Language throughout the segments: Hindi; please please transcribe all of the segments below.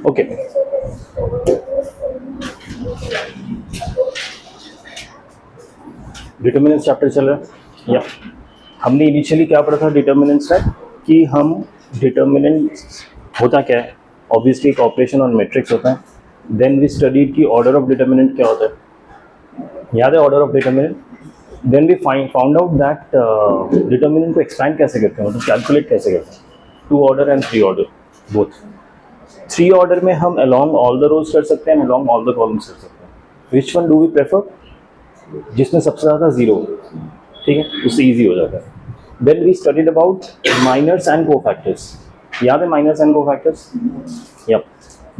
ओके, डिटर्मिनेंट्स चैप्टर चल रहा है या हमने इनिशियली क्या पढ़ा था डिटर्मिनेंट्स का कि हम डिटर्मिनेंट्स होता क्या है, ऑब्वियसली एक ऑपरेशन और मैट्रिक्स होता है. देन वी स्टडीड कि ऑर्डर ऑफ डिटर्मिनेंट क्या होता है, याद है order of determinant. Then we found out that determinant को एक्सपैंड कैसे करते हैं, मतलब कैलकुलेट कैसे करते हैं. 2 order and 3 order both. 3 order में हम along all the rows कर सकते हैं, along all the columns कर सकते हैं. Which one do we prefer? जिसमें सबसे ज़्यादा 0, ठीक है, उससे ईजी हो जाता है. Then we studied about minors and cofactors. याद है minors and cofactors? Yep.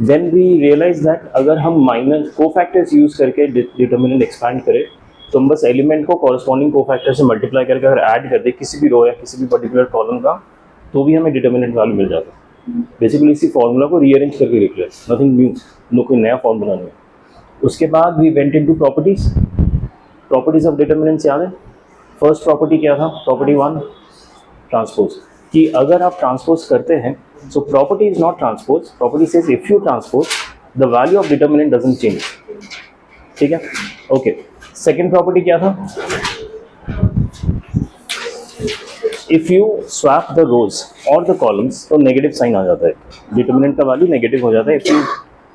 Then we realized that अगर हम minors cofactors यूज़ करके डिटर्मिनेंट एक्सपैंड करें तो हम बस एलिमेंट को कॉरस्पॉन्डिंग कोफैक्टर से मल्टीप्लाई करके अगर ऐड कर दे किसी भी रो या किसी भी पर्टिकुलर कॉलम का तो भी हमें डिटर्मिनेंट वैल्यू मिल जाता है. बेसिकली इसी फॉर्मूला को रीअरेंज करके लिख लिया, नथिंग न्यू, नो कोई नया फॉर्मूला नहीं. उसके बाद we went into properties. Properties of determinants याद है. फर्स्ट प्रॉपर्टी क्या था, प्रॉपर्टी 1 ट्रांसपोज, कि अगर आप ट्रांसपोज करते हैं so property is not transpose, property says if you transpose the value of determinant doesn't change. ठीक है, ओके. सेकेंड प्रॉपर्टी क्या था, इफ यू स्वैप द रोज और द कॉलम्स तो नेगेटिव साइन आ जाता है, डिटर्मिनेंट का वैल्यू नेगेटिव हो जाता है. If you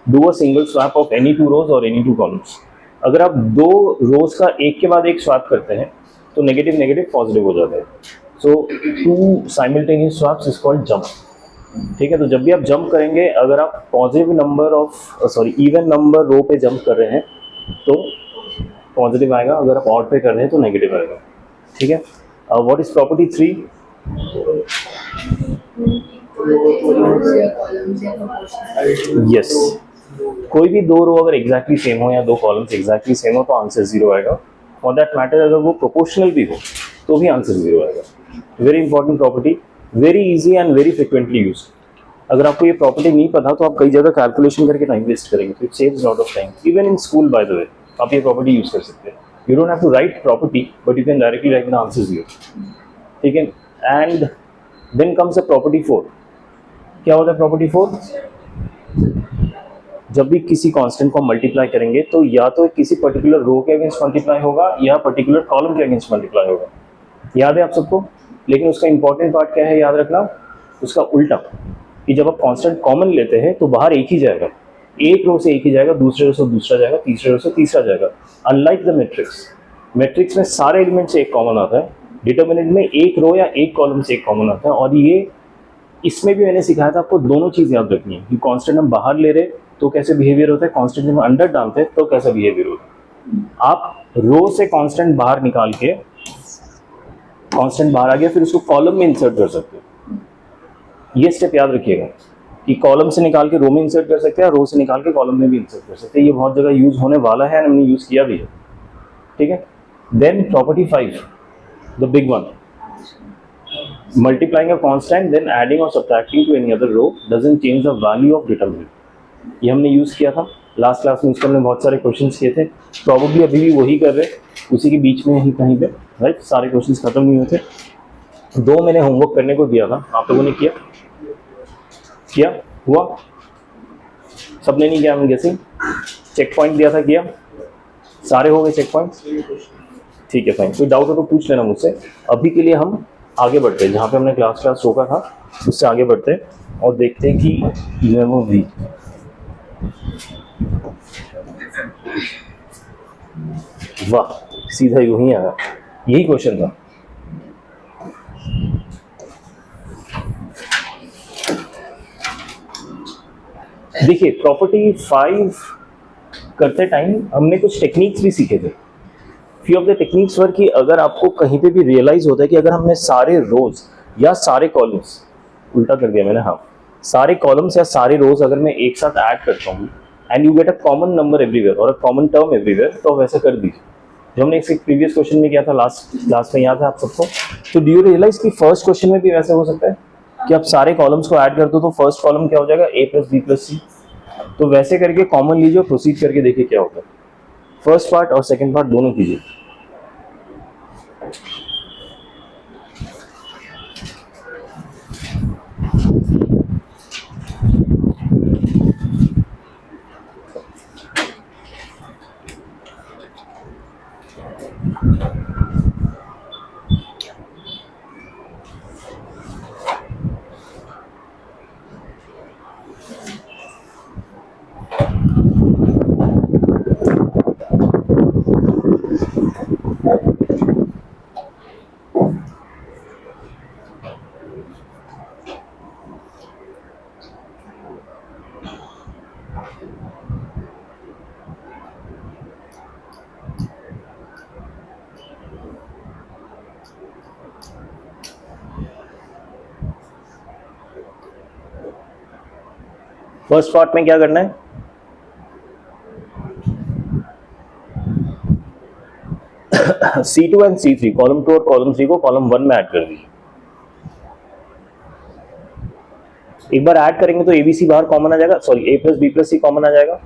do a single swap of any 2 रोज और एनी 2 कॉलम्स, अगर आप 2 रोज का एक के बाद एक स्वैप करते हैं तो नेगेटिव नेगेटिव पॉजिटिव हो जाता है. सो 2 simultaneous swaps is called jump. ठीक है, तो जब भी आप जंप करेंगे, अगर आप positive number of even number row पे जंप कर रहे हैं तो पॉजिटिव आएगा, अगर आप ऑड पे कर रहे हैं तो नेगेटिव आएगा. ठीक है. What is property 3? यस, कोई भी 2 रो अगर एग्जैक्टली सेम हो या 2 कॉलम्स एग्जैक्टली सेम हो तो आंसर 0 आएगा. फॉर दैट मैटर अगर वो प्रोपोर्शनल भी हो तो भी आंसर 0 आएगा. Very important property, very easy and very frequently use. अगर आपको ये प्रॉपर्टी नहीं पता तो आप कई जगह कैलकुलेशन करके टाइम वेस्ट करेंगे, तो it saves lot of time. Even in school by the way आप ये प्रॉपर्टी यूज कर सकते हैं. You don't have to write property but you can directly write the answer 0. ठीक है. And then comes a property 4. क्या होता है प्रॉपर्टी 4? जब भी किसी कांस्टेंट को मल्टीप्लाई करेंगे तो या तो किसी पर्टिकुलर रो के अगेंस्ट मल्टीप्लाई होगा या पर्टिकुलर कॉलम के अगेंस्ट मल्टीप्लाई होगा. याद है आप सबको. लेकिन उसका इंपॉर्टेंट पार्ट क्या है याद रखना, उसका उल्टा, कि जब आप कांस्टेंट कॉमन लेते हैं तो बाहर एक ही जाएगा, एक रो से एक ही जाएगा, दूसरे रो से दूसरा जाएगा, तीसरे रो से तीसरा जाएगा. अनलाइक द मैट्रिक्स, मैट्रिक्स में सारे एलिमेंट से एक कॉमन आता है, डिटर्मिनेंट में एक रो या एक कॉलम से एक कॉमन आता है. और ये इसमें भी मैंने सिखाया था आपको, दोनों चीज़ याद रखनी है कि कांस्टेंट हम बाहर ले रहे तो कैसे बिहेवियर होता है, कांस्टेंट हम अंदर डालते हैं तो कैसा बिहेवियर होता है. आप रो से कांस्टेंट बाहर निकाल के, कांस्टेंट बाहर आ गया, फिर उसको कॉलम में इंसर्ट कर सकते हो. ये स्टेप याद रखिएगा कि कॉलम से निकाल के रो में इंसर्ट कर सकते हैं, रो से निकाल के कॉलम में भी इंसर्ट कर सकते हैं. ये बहुत जगह यूज होने वाला है, हमने यूज किया भी है. ठीक है. Then property 5, the big one, multiplying a constant then adding और subtracting to any other row doesn't change the value of determinant. ये हमने यूज किया था लास्ट क्लास में, इसके हमने बहुत सारे क्वेश्चंस किए थे. प्रॉबेबली अभी भी वही कर रहे, उसी के बीच में ही कहीं पे, राइट. सारे क्वेश्चंस खत्म नहीं हुए थे. 2 मैंने होमवर्क करने को दिया था, आप लोगों ने किया हुआ? सबने नहीं किया, मैं गेसिंग. चेक पॉइंट दिया था, किया? सारे हो गए चेक पॉइंट्स? ठीक है, फाइन. कोई डाउट हो तो पूछ लेना मुझसे. अभी के लिए हम आगे बढ़ते हैं, जहाँ पे हमने क्लास रोका था उससे आगे बढ़ते हैं और देखते हैं कि वो भी वाह, सीधा यूं ही आया. यही क्वेश्चन था. देखिए, प्रॉपर्टी 5 करते टाइम हमने कुछ टेक्निक्स भी सीखे थे. फ्यू ऑफ द टेक्निक्स वर कि अगर आपको कहीं पे भी रियलाइज होता है कि अगर हमने सारे रोज या सारे कॉलम्स, उल्टा कर दिया मैंने, हाँ, सारे कॉलम्स या सारे रोज अगर मैं एक साथ ऐड करता हूँ and you get a common number everywhere और अ कॉमन टर्म एवरीवेयर, तो वैसे कर दीजिए. जो हमने एक प्रीवियस क्वेश्चन में किया था, लास्ट क्लास में, याद है आप सबको. तो डू यू रियलाइज कि फर्स्ट क्वेश्चन में भी वैसे हो सकता है कि आप सारे कॉलम्स को ऐड कर दो तो फर्स्ट कॉलम क्या हो जाएगा, a + b + c. तो वैसे करके कॉमन लीजिए और प्रोसीड करके देखिए क्या होगा. फर्स्ट पार्ट और सेकंड पार्ट दोनों कीजिए. फर्स्ट पार्ट में क्या करना है, C2 एंड C3 कॉलम 2 और कॉलम 3 को कॉलम 1 में ऐड कर दीजिए। एक बार ऐड करेंगे तो ABC बाहर कॉमन आ जाएगा, sorry A plus B plus C common आ जाएगा।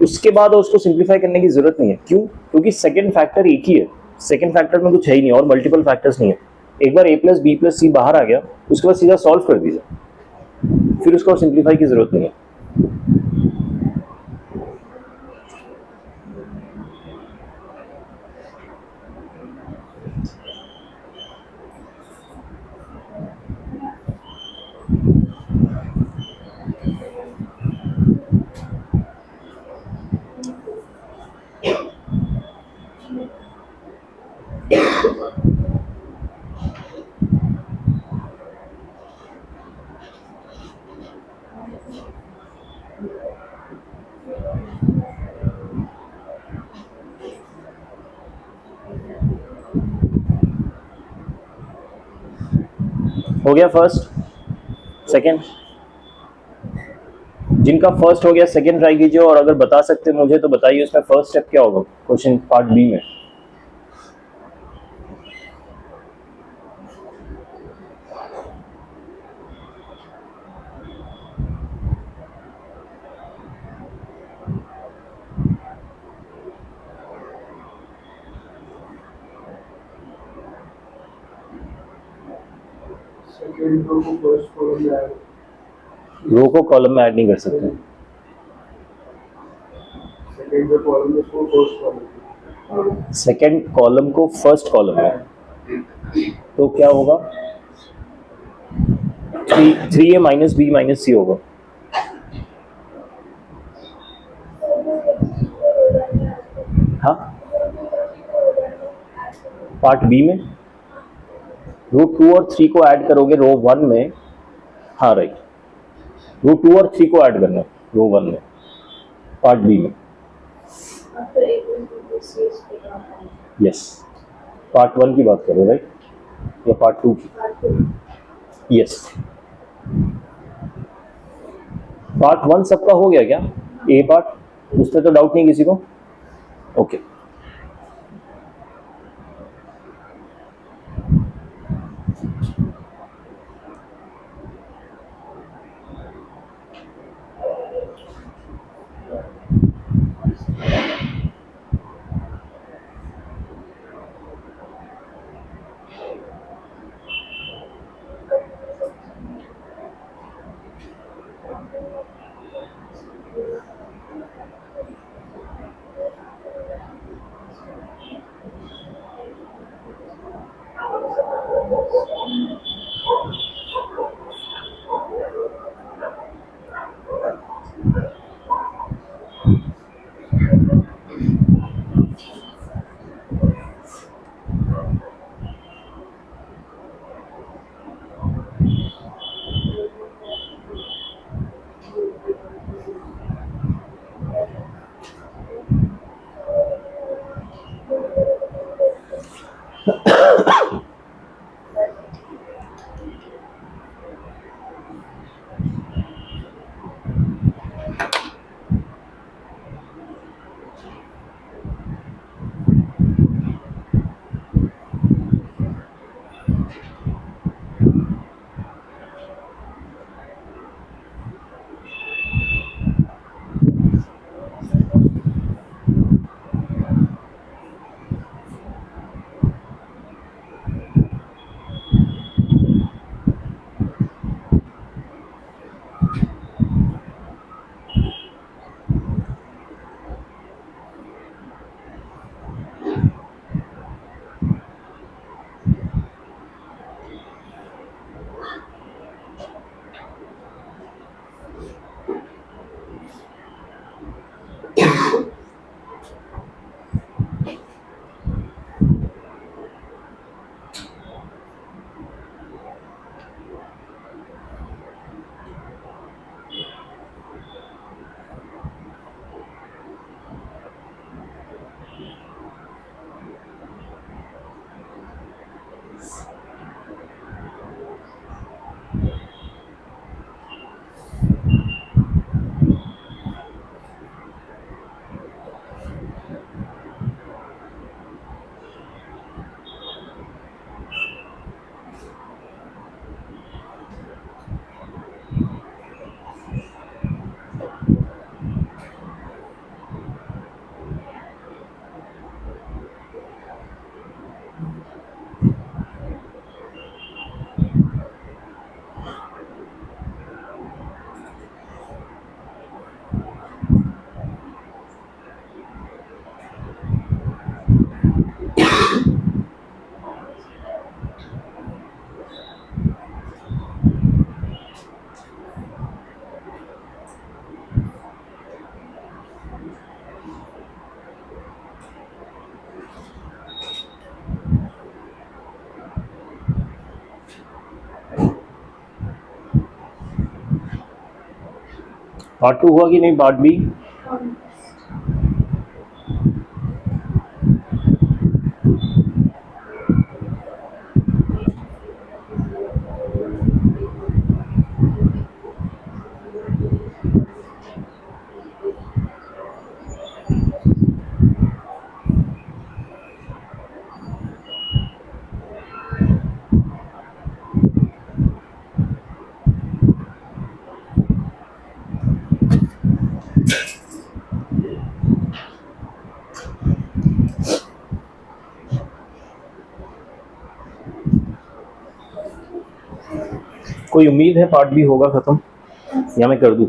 उसके बाद उसको सिंप्लीफाई करने की जरूरत नहीं है, क्यों? क्योंकि सेकंड फैक्टर एक ही है, सेकंड फैक्टर में कुछ है ही नहीं और मल्टीपल फैक्टर्स नहीं है। एक बार A plus B plus C बाहर आ गया, उसके बाद सीधा सॉल्व कर दीजिए, फिर उसको सिंप्लीफाई की जरूरत नहीं है। हो गया फर्स्ट, सेकंड? जिनका फर्स्ट हो गया सेकंड ट्राई कीजिए, और अगर बता सकते मुझे तो बताइए उसमें फर्स्ट स्टेप क्या होगा क्वेश्चन पार्ट बी में। रो को कॉलम में ऐड नहीं कर सकते, सेकंड कॉलम को फर्स्ट कॉलम में, तो क्या होगा, 3A minus B minus C होगा। हाँ, पार्ट बी में रो 2 और 3 को ऐड करोगे रो 1 में, हाँ राइट, रो 2 और 3 को ऐड करना रो 1 में पार्ट बी में। यस, पार्ट 1 की बात करो राइट, या पार्ट 2 की? यस, पार्ट 1 सबका हो गया क्या, ए पार्ट? उससे तो डाउट नहीं किसी को? ओके पार्ट 2 हुआ कि नहीं, पार्ट बी? कोई उम्मीद है पार्ट बी होगा खत्म, या मैं कर दूं?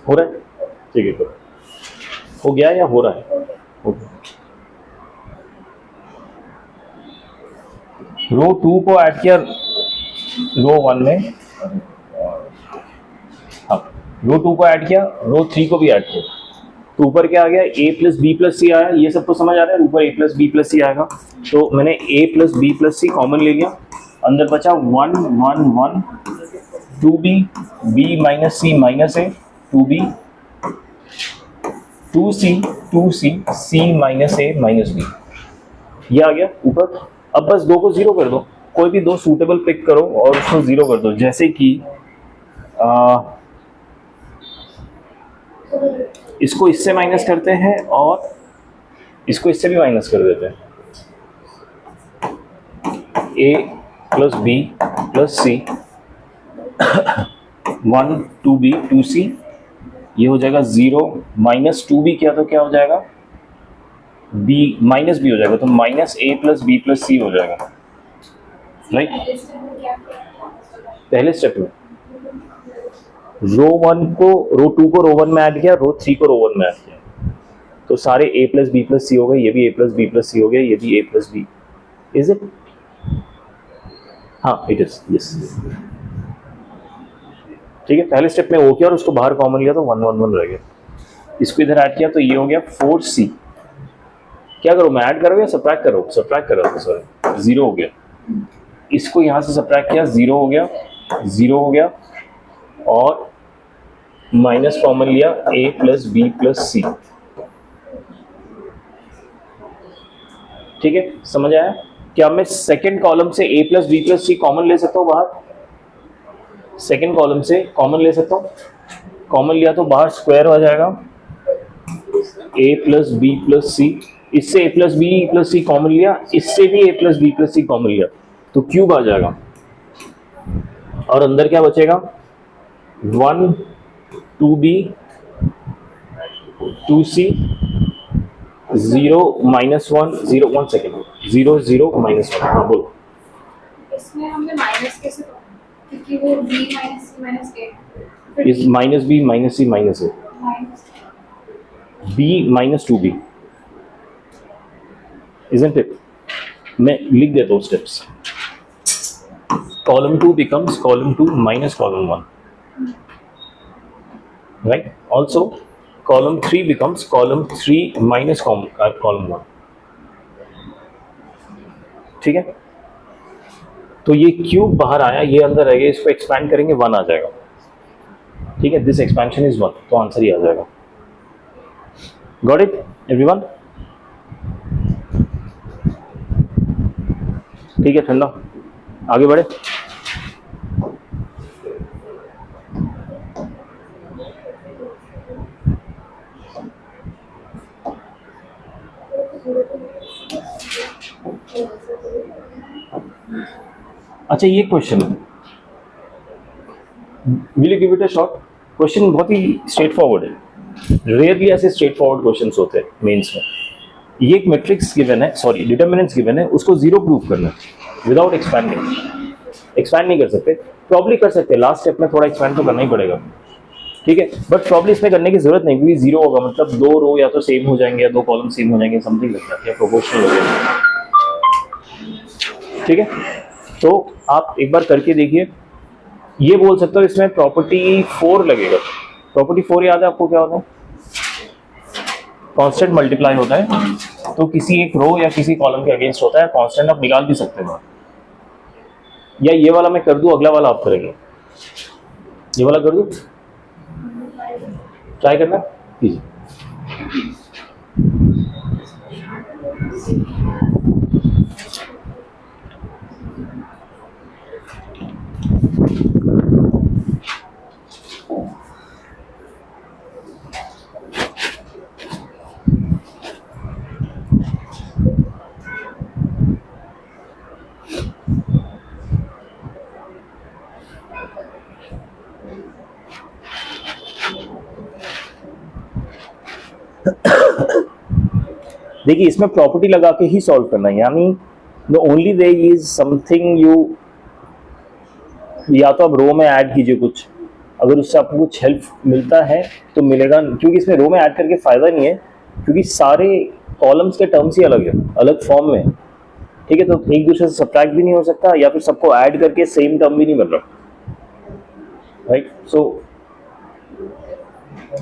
हो रहा है? ठीक है, करो। हो गया या हो रहा है? हो गया। रो 2 को ऐड किया रो 1 में, हाँ रो 2 को ऐड किया, रो 3 को भी ऐड किया, तो ऊपर क्या आ गया, a प्लस बी प्लस सी आया। ये सब तो समझ आ रहा है, ऊपर a plus B plus C आएगा, तो मैंने a plus B plus C common ले लिया, अंदर बचा 1 1 1 2b, b minus C minus a, 2b 2c 2c, c minus a minus b, ये आ गया ऊपर। अब बस दो को जीरो कर दो, कोई भी दो सूटेबल पिक करो और उसको जीरो कर दो, जैसे कि इसको इससे माइनस करते हैं और इसको इससे भी माइनस कर देते हैं। a plus B plus C 1 2b 2c, ये हो जाएगा 0 माइनस 2b किया तो क्या हो जाएगा, b माइनस b हो जाएगा, तो minus a plus B plus C हो जाएगा, राइट। पहले स्टेप में रो 1 को रो 2 को रो 1 में ऐड किया, रो 3 को रो 1 में ऐड किया, तो सारे a plus B plus C हो गए, ये भी a plus B plus C हो गया, ये भी a plus B, is it? हाँ इट इज, यस। ठीक है, पहले स्टेप में ओ किया और उसको बाहर कॉमन लिया तो 1 1 1 रह गया, इसको इधर ऐड किया तो ये हो गया 4c। क्या करो, मैं ऐड करो या सब्ट्रैक्ट करो? सब्ट्रैक्ट करो, सॉरी 0 हो गया, इसको यहां से सब्ट्रैक्ट किया 0 हो गया, 0 हो गया, और माइनस कॉमन लिया a plus B plus C. ठीक है, समझ आया? क्या मैं सेकेंड कॉलम से a plus B plus C common ले सकता हूँ बाहर? सेकेंड कॉलम से कॉमन ले सकता हूँ, कॉमन लिया तो बाहर स्क्वायर हो जाएगा a plus B plus C, इससे a plus B plus C common लिया, इससे भी a plus B plus C common लिया, तो क्यूब आ जाएगा, और अंदर क्या बचेगा 1 2b 2c 0 minus 1 0 1 second 0 0 minus 1। हाँ बोलो। इसमें हमने माइनस कैसे करा? क्योंकि वो b minus c minus a इस minus b minus c minus a, b minus 2b, isn't it? मैं लिख देता हूँ steps. column 2 becomes column 2 minus column 1, right? Also column 3 becomes column 3 minus column 1। ठीक है, तो ये क्यूब बाहर आया, ये अंदर रह गया, इसको एक्सपैंड करेंगे 1 आ जाएगा। ठीक है, दिस एक्सपेंशन इज 1, तो आंसर ही आ जाएगा। Got it everyone? ठीक है, ठंडा, आगे बढ़े। अच्छा, ये question will you give it a shot? Question बहुत ही स्ट्रेट फॉरवर्ड है, रेयरली ऐसे स्ट्रेट फॉरवर्ड क्वेश्चंस होते हैं मेंस में। ये एक मैट्रिक्स गिवन है, सॉरी डिटरमिनेंट्स गिवन है, उसको जीरो प्रूव करना है विदाउट एक्सपैंडिंग। एक्सपैंड नहीं कर सकते, प्रॉब्ली कर सकते, लास्ट स्टेप में थोड़ा एक्सपैंड तो करना ही पड़ेगा, ठीक है, बट प्रॉब्ली इसमें करने की जरूरत नहीं, क्योंकि जीरो होगा मतलब दो रो या तो सेम हो जाएंगे या दो कॉलम सेम हो जाएंगे, समथिंग लगता है, या प्रोपोर्शनल हो जाएगा। ठीक है, तो आप एक बार करके देखिए। ये बोल सकते हो इसमें प्रॉपर्टी 4 लगेगा। प्रॉपर्टी 4 याद है आपको क्या होता है? कांस्टेंट मल्टीप्लाई होता है, तो किसी एक रो या किसी कॉलम के अगेंस्ट होता है, कांस्टेंट आप निकाल भी सकते हैं। या ये वाला मैं कर दूं, अगला वाला आप करेंगे, ये वाला कर दूं? ट्राई करना कीजिए। देखिए इसमें प्रॉपर्टी लगा के ही सॉल्व करना है, यानी the only way is something you, या तो आप रो में ऐड कीजिए कुछ, अगर उससे आपको कुछ हेल्प मिलता है तो मिलेगा, क्योंकि इसमें रो में ऐड करके फायदा नहीं है, क्योंकि सारे कॉलम्स के टर्म्स ही अलग है, अलग फॉर्म में है, ठीक है, तो एक दूसरे से सब्ट्रैक्ट भी नहीं हो सकता, या फिर सबको ऐड करके सेम टर्म भी नहीं बन रहा, राइट। सो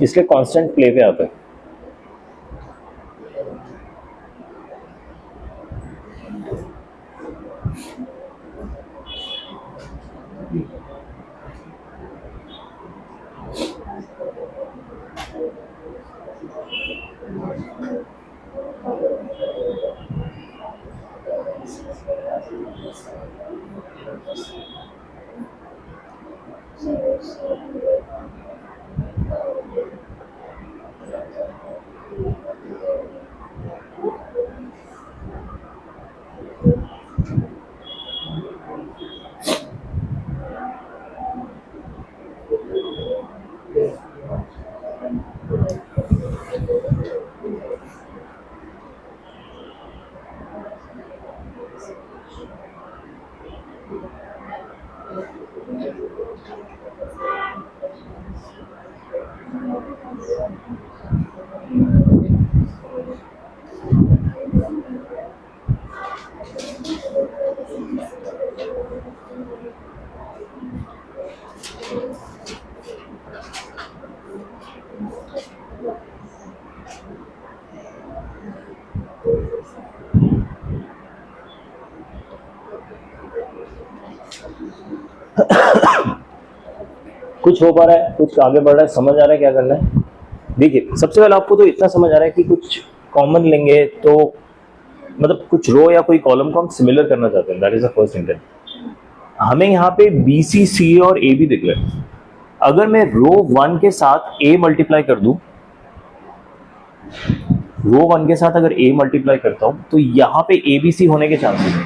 इसलिए कांस्टेंट प्ले पे आता है। कुछ हो पा रहा है, कुछ आगे बढ़ रहा है, समझ आ रहा है क्या करना है। देखिए सबसे पहले आपको तो इतना समझ आ रहा है कि कुछ कॉमन लेंगे तो मतलब कुछ रो या कोई कॉलम को हम सिमिलर करना चाहते हैं, that is the first intent. हमें यहाँ पे बी सी सी और ए भी दिख रहे हैं। अगर मैं रो 1 के साथ ए मल्टीप्लाई कर दूं, रो 1 के साथ अगर ए मल्टीप्लाई करता हूं तो यहाँ पे ए बी सी होने के चांसेस है।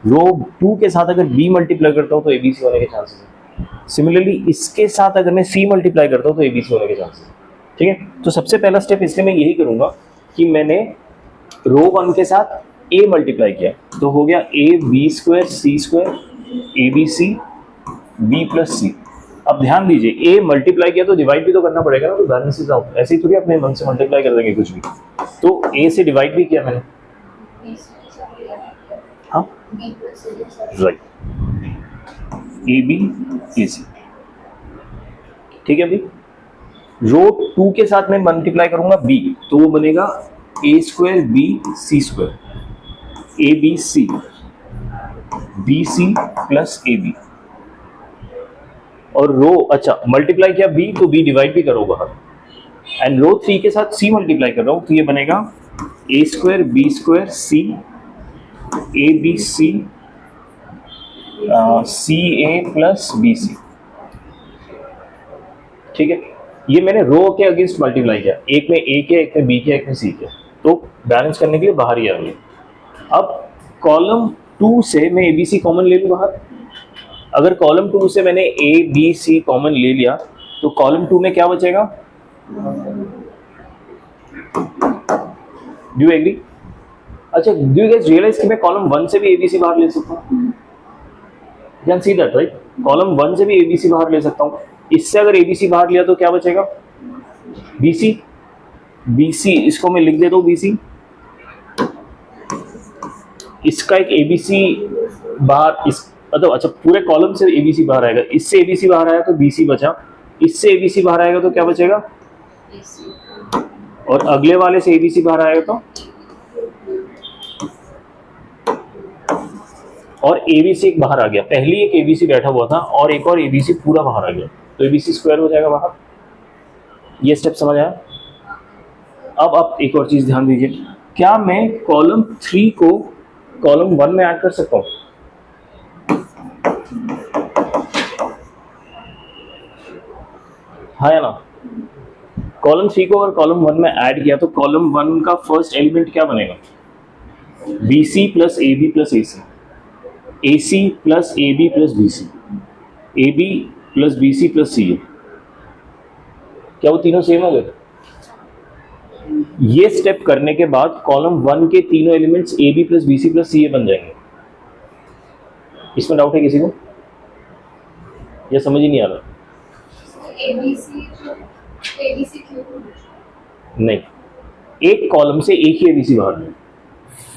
रो 2 के साथ अगर बी मल्टीप्लाई करता हूं तो ए बी सी होने के चांसेस है। सिमिलरली इसके साथ अगर मैं सी मल्टीप्लाई करता हूं तो ए बी सी होने के चांसेस है, ठीक है। तो सबसे पहला स्टेप इसलिए मैं यही करूंगा कि मैंने रो 1 के साथ ए मल्टीप्लाई किया तो हो गया A B square C square A B C B plus C. अब ध्यान दीजिए ए मल्टीप्लाई किया तो डिवाइड भी तो करना पड़ेगा ना, तो बैलेंसेस आउट, ऐसे ही थोड़ी अपने मन से मल्टीप्लाई कर देंगे कुछ भी। तो ए से डिवाइड भी किया मैंने, हाँ राइट, ए बी ए सी, ठीक है। अभी रो 2 के साथ मैं मल्टीप्लाई करूंगा बी तो वो बनेगा A square B C square A B C B C plus A B. और रो अच्छा मल्टीप्लाई किया बी तो बी डिवाइड भी करो बाहर, एंड रो 3 के साथ सी मल्टीप्लाई कर रहा हूं तो ये बनेगा A square B square C A B C C A plus B C, ठीक है। ये मैंने रो के अगेंस्ट मल्टीप्लाई किया, एक में ए किया, एक में बी किया, एक में सी किया, तो बैलेंस करने के लिए बाहर ही आ गया। अब कॉलम 2 से मैं ए बी सी कॉमन ले लूँ बाहर। अगर कॉलम 2 से मैंने ए बी सी कॉमन ले लिया तो कॉलम 2 में क्या बचेगा, डू यू एग्री? अच्छा, डू यू गाइस रियलाइज कि मैं कॉलम 1 से भी ए बी सी बाहर ले सकता हूँ? You can see that right, column 1 से भी ए बी सी बाहर ले सकता हूँ। इससे अगर ए बी सी बाहर लिया तो क्या बचेगा, बी सी, बी सी इसको मैं लिख देता हूँ बी सी, इसका एक ए बी सी बाहर, इस मतलब अच्छा पूरे कॉलम से ए बी सी बाहर आएगा, इससे ए बी सी बाहर आया तो बी सी बचा, इससे ए बी सी बाहर आएगा तो क्या बचेगा, और अगले वाले से ए बी सी बाहर आएगा तो, और ए बी सी एक बाहर आ गया, पहली एक ए बी सी बैठा हुआ था और एक और ए बी सी पूरा बाहर आ गया तो ए बी सी स्क्वायर हो जाएगा बाहर, ये स्टेप समझ आया? अब आप एक और चीज़ ध्यान दीजिए, क्या मैं कॉलम 3 को कॉलम 1 में ऐड कर सकता हूँ? हाँ या ना? कॉलम 3 को अगर कॉलम 1 में ऐड किया तो कॉलम 1 का फर्स्ट एलिमेंट क्या बनेगा? BC plus AB plus AC, AC plus AB plus BC, AB plus BC plus CA। क्या वो तीनों सेम हो गए? ये स्टेप करने के बाद कॉलम 1 के तीनों elements AB plus BC plus CA बन जाएंगे। इसमें डाउट है किसी को या समझ ही नहीं आ रहा? ABC क्यों? नहीं, एक कॉलम से एक ही ABC बाहर है।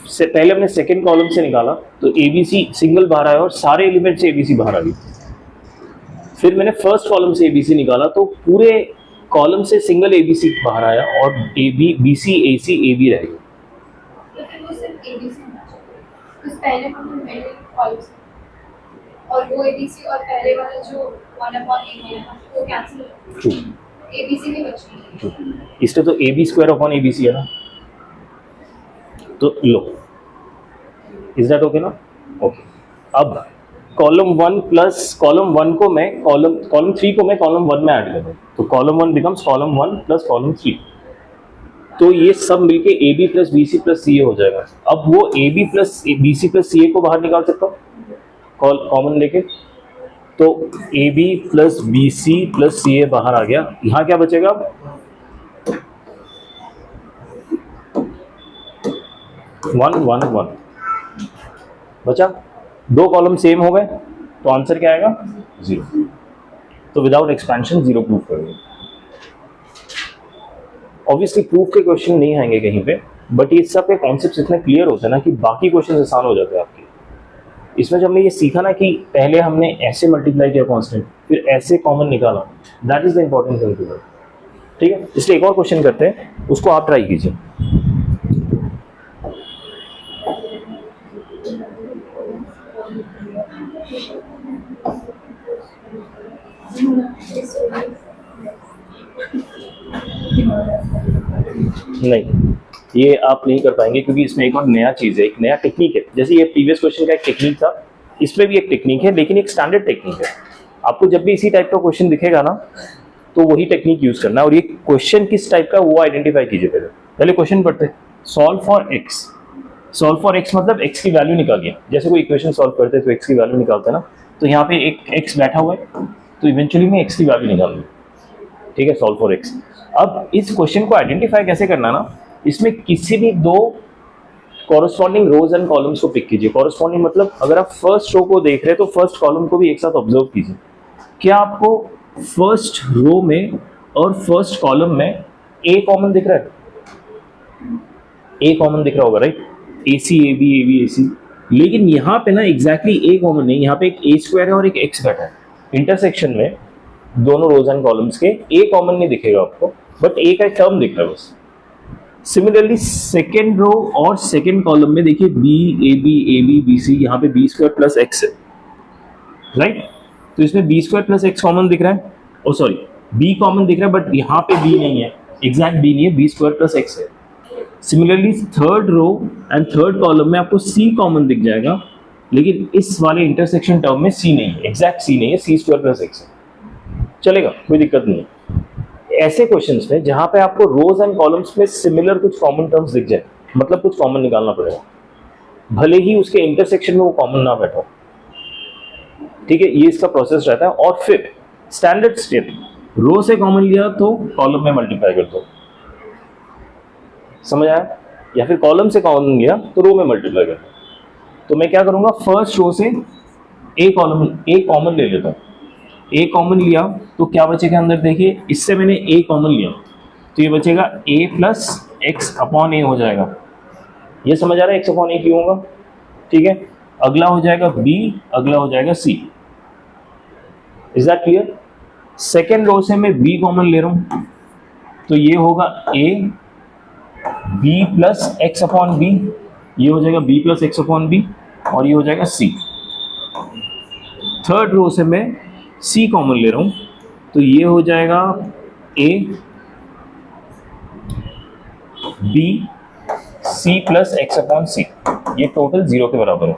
से पहले हमने सेकंड कॉलम से निकाला तो ABC सिंगल बाहर आया और सारे एलिमेंट से ABC बाहर आ गई। फिर मैंने फर्स्ट कॉलम से ABC निकाला तो पूरे कॉलम से सिंगल ABC बाहर आया और AB BC AC AB रह गया। तो फिर वो सिर्फ ABC होना चाहिए। तो पहले हमने मिडिल कॉलम से और वो ABC और पहले वाला जो 1/a है वो कैंसिल हो ट्रू, ABC नहीं बचेगी। इसलिए तो AB स्क्वायर अपॉन ABC है ना। तो लो, इज दैट ओके ना? ओके। अब कॉलम 1 प्लस कॉलम 1 को मैं कॉलम 3 को मैं कॉलम 1 में ऐड कर दूं तो column 1 becomes column 1 plus column 3। तो ये सब मिलके AB plus BC plus CA हो जाएगा। अब वो AB plus BC plus CA को बाहर निकाल सकता हूँ कॉमन लेके, तो AB plus BC plus CA बाहर आ गया। यहाँ क्या बचेगा? वन वन वन बचा। दो कॉलम सेम हो गए तो आंसर क्या आएगा? 0। तो विदाउट एक्सपेंशन 0 प्रूफ करेंगे। ऑब्वियसली प्रूफ के क्वेश्चन नहीं आएंगे कहीं पे, बट ये सब के कॉन्सेप्ट इतने क्लियर होते हैं ना कि बाकी क्वेश्चन आसान हो जाते हैं आपके। इसमें जब हमने ये सीखा ना कि पहले हमने ऐसे मल्टीप्लाई किया कांस्टेंट, फिर ऐसे कॉमन निकाला, that is the important thing to know. ठीक है, इसलिए एक और क्वेश्चन करते हैं, उसको आप ट्राई कीजिए। नहीं, ये आप नहीं कर पाएंगे क्योंकि इसमें एक और नया चीज़ है, एक नया टेक्निक है। जैसे ये प्रीवियस क्वेश्चन का एक टेक्निक था, इसमें भी एक टेक्निक है, लेकिन एक स्टैंडर्ड टेक्निक है। आपको जब भी इसी टाइप का क्वेश्चन दिखेगा ना तो वही टेक्निक यूज करना है। और ये क्वेश्चन किस टाइप का वो आइडेंटिफाई कीजिए। पहले क्वेश्चन पढ़ते, solve for x. Solve for x मतलब एक्स की वैल्यू निकालिए। जैसे कोई इक्वेशन सॉल्व करते हैं तो एक्स की वैल्यू निकालते हैं ना, तो यहाँ पे एक एक्स बैठा हुआ है तो इवेंचुअली में एक्स की वैल्यू निकालनी। ठीक है, सॉल्व फॉर एक्स। अब इस क्वेश्चन को आइडेंटिफाई कैसे करना ना, इसमें किसी भी दो कॉरस्पॉन्डिंग रोज एंड कॉलम्स को पिक कीजिए। कॉरस्पॉन्डिंग मतलब अगर आप फर्स्ट रो को देख रहे हैं तो फर्स्ट कॉलम को भी एक साथ ऑब्जर्व कीजिए। क्या आपको फर्स्ट रो में और फर्स्ट कॉलम में ए कॉमन दिख रहा है? ए कॉमन दिख रहा होगा, right? AC AB AB AC। लेकिन यहाँ पे ना एग्जैक्टली ए कॉमन नहीं, यहाँ पे एक ए स्क्वायर है और एक एक्स बैठा है। इंटरसेक्शन में दोनों रोज एंड कॉलम्स के ए कॉमन नहीं दिखेगा आपको, बट ए का एक टर्म दिख रहा है बस। सिमिलरली सेकेंड रो और सेकेंड कॉलम में देखिए B AB AB BC, यहाँ पे B स्क्वायर प्लस एक्स है, राइट? तो इसमें B square plus x common दिख रहा है, ओ सॉरी B कॉमन दिख रहा है, बट यहाँ पे B नहीं है, एग्जैक्ट B नहीं है, B स्क्वायर प्लस एक्स है। Similarly third row and third column में आपको C कॉमन दिख जाएगा, लेकिन इस वाले इंटरसेक्शन टर्म में C नहीं है, एग्जैक्ट C नहीं है, C स्क्वायर प्लस एक्स है। चलेगा, कोई दिक्कत नहीं है। ऐसे क्वेश्चंस में जहां पे आपको रोज एंड कॉलम्स में सिमिलर कुछ कॉमन टर्म्स दिख जाए, मतलब कुछ कॉमन निकालना पड़ेगा, भले ही उसके इंटरसेक्शन में वो कॉमन ना बैठा। ठीक है, ये इसका प्रोसेस रहता है। और फिर स्टैंडर्ड स्टेप, रो से कॉमन लिया तो कॉलम में मल्टीप्लाई कर दो, समझ आया? या फिर कॉलम से कॉमन लिया तो रो में मल्टीप्लाई कर दो। तो मैं क्या करूंगा, फर्स्ट रो से ए कॉमन ले लेता हूँ। ए कॉमन लिया तो क्या बचेगा अंदर, देखिए इससे मैंने ए कॉमन लिया तो ये बचेगा a प्लस एक्स अपॉन ए हो जाएगा। ये समझ आ रहा है एक्स अपॉन ए क्यों होगा? ठीक है, अगला हो जाएगा b, अगला हो जाएगा c। Is that clear? Second row से मैं b कॉमन ले रहा हूं तो ये होगा a b plus X upon b, ये हो जाएगा b plus X upon b, और ये हो जाएगा c। थर्ड रो से मैं c कॉमन ले रहा हूं तो ये हो जाएगा a B C plus X upon C, ये टोटल 0 के बराबर है।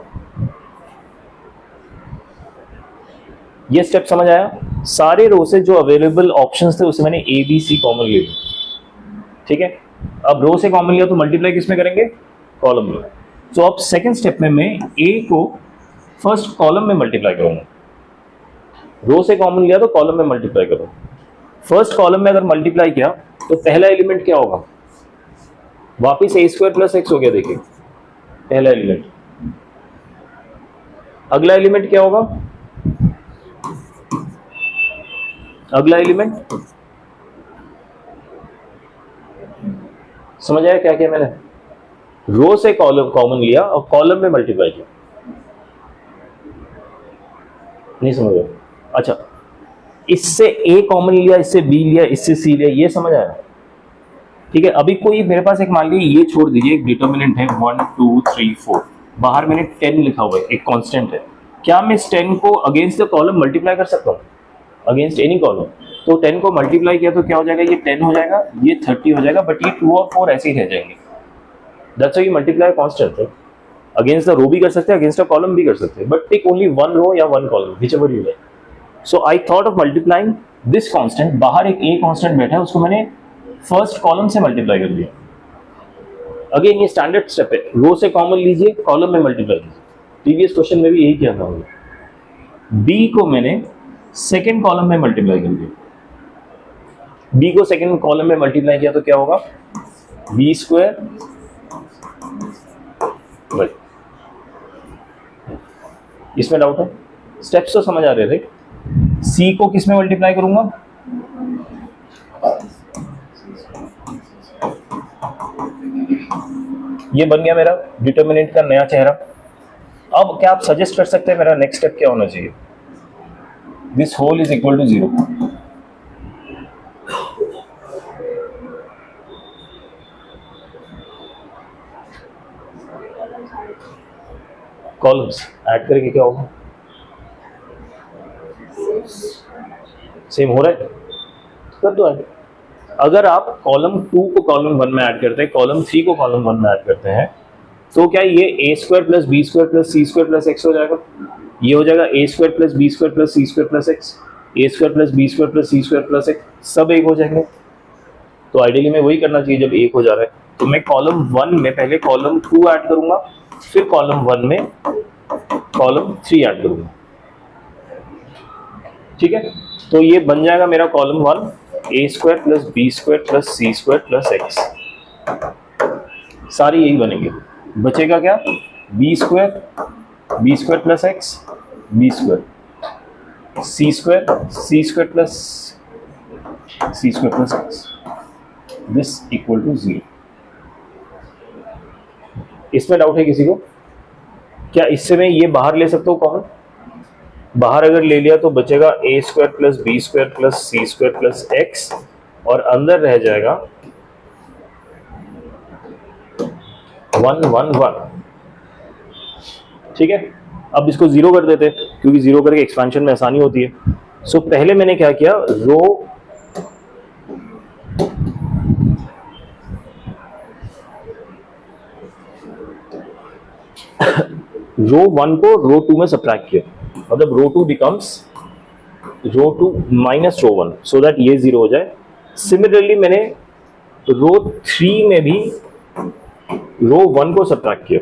ये स्टेप समझ आया? सारे रो से जो अवेलेबल ऑप्शंस थे उससे मैंने ए बी सी कॉमन ले लिया, ठीक है। अब रो से कॉमन लिया तो मल्टीप्लाई किसमें करेंगे? कॉलम में। तो अब सेकंड स्टेप में मैं ए को फर्स्ट कॉलम में मल्टीप्लाई करूंगा। रो से कॉमन लिया तो कॉलम में मल्टीप्लाई करो। फर्स्ट कॉलम में अगर मल्टीप्लाई किया तो पहला एलिमेंट क्या होगा? वापिस ए स्क्वायर प्लस एक्स हो गया, देखिए पहला एलिमेंट। अगला एलिमेंट क्या होगा? अगला एलिमेंट समझ आया क्या किया मैंने? रो से कॉलम कॉमन लिया और कॉलम में मल्टीप्लाई किया। नहीं समझ आया? अच्छा, इससे ए कॉमन लिया, इससे बी लिया, इससे सी लिया, ये समझ आया? ठीक है। अभी कोई मेरे पास एक मान लीजिए ये छोड़ दीजिए, एक डिटर्मिनेंट है 1 2 3 4, बाहर मैंने 10 लिखा हुआ है, एक कांस्टेंट है। क्या मैं इस 10 को अगेंस्ट द कॉलम मल्टीप्लाई कर सकता हूँ? Against any column. तो 10 को मल्टीप्लाई किया तो क्या हो जाएगा? ये 10 हो जाएगा, ये 30 हो जाएगा, बट ये 2 और 4 ऐसे ही रह जाएंगे। दैट्स व्हाई मल्टीप्लाई कांस्टेंट है। अगेंस्ट द रो भी कर सकते हैं, अगेंस्ट द कॉलम भी कर सकते हैं, but take only one row या one column, whichever you like. So I thought of multiplying this constant. बाहर एक ए कांस्टेंट बैठा है, उसको मैंने फर्स्ट कॉलम से मल्टीप्लाई कर दिया। अगेन ये स्टैंडर्ड स्टेप है, रो से कॉमन लीजिए, कॉलम में मल्टीप्लाई कीजिए। प्रीवियस क्वेश्चन में भी यही किया था हमने। बी को मैंने सेकेंड कॉलम में मल्टीप्लाई कर दिया। बी को सेकेंड कॉलम में मल्टीप्लाई किया तो क्या होगा? बी स्क्वायर, इसमें डाउट है? स्टेप्स तो समझ आ रहे थे। सी को किस में मल्टीप्लाई करूंगा? ये बन गया मेरा डिटर्मिनेंट का नया चेहरा। अब क्या आप सजेस्ट कर सकते हैं मेरा नेक्स्ट स्टेप क्या होना चाहिए? This whole is equal to 0। Columns add करके क्या होगा? सेम हो रहा है, कर दो ऐड। अगर आप कॉलम 2 को कॉलम 1 में ऐड करते हैं, कॉलम 3 को कॉलम 1 में ऐड करते हैं, तो क्या ये A square plus B square plus C square plus X हो जाएगा? ये हो जाएगा A square plus B square plus C square plus X, A square plus B square plus C square plus X, सब एक हो जाएंगे। तो आइडियली में वही करना चाहिए जब एक हो जा रहा है। तो मैं कॉलम 1 में पहले कॉलम 2 ऐड करूंगा, फिर कॉलम 1 में कॉलम 3 ऐड करूंगा, ठीक है। तो ये बन जाएगा मेरा column 1 A square plus B square plus C square plus X, सारे यही बनेंगे। बचेगा क्या? B square plus X, B square, C square plus C square plus X, this equal to 0। इसमें डाउट है किसी को? क्या इससे मैं ये बाहर ले सकता हूँ कॉमन? बाहर अगर ले लिया तो बचेगा A square plus B square plus C square plus X, और अंदर रह जाएगा 1 1 1, ठीक है। अब इसको 0 कर देते हैं, क्योंकि 0 करके एक्सपेंशन में आसानी होती है। सो पहले मैंने क्या किया, रो 1 को रो 2 में सब्ट्रैक्ट किया, मतलब row 2 becomes row 2 minus row 1, so that ये 0 हो जाए। सिमिलरली मैंने रो 3 में भी रो 1 को सब्ट्रैक्ट किया,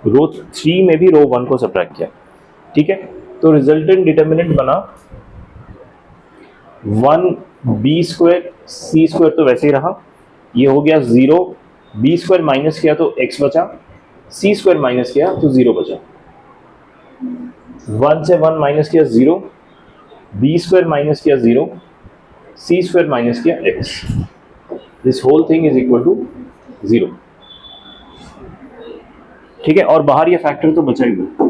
रो 3 में भी रो 1 को सब्ट्रैक्ट किया, ठीक है। तो रिजल्टेंट डिटर्मिनेंट बना 1 बी स्क्वायर सी स्क्वायर, तो वैसे ही रहा, ये हो गया 0, बी स्क्वायर माइनस किया तो एक्स बचा, सी स्क्वायर माइनस किया तो 0 बचा। 1 से 1 माइनस किया 0, बी स्क्वायर माइनस किया 0, सी स्क्वायर माइनस किया X, this whole thing is equal to 0, ठीक है। और बाहर ये फैक्टर तो बचा ही नहीं।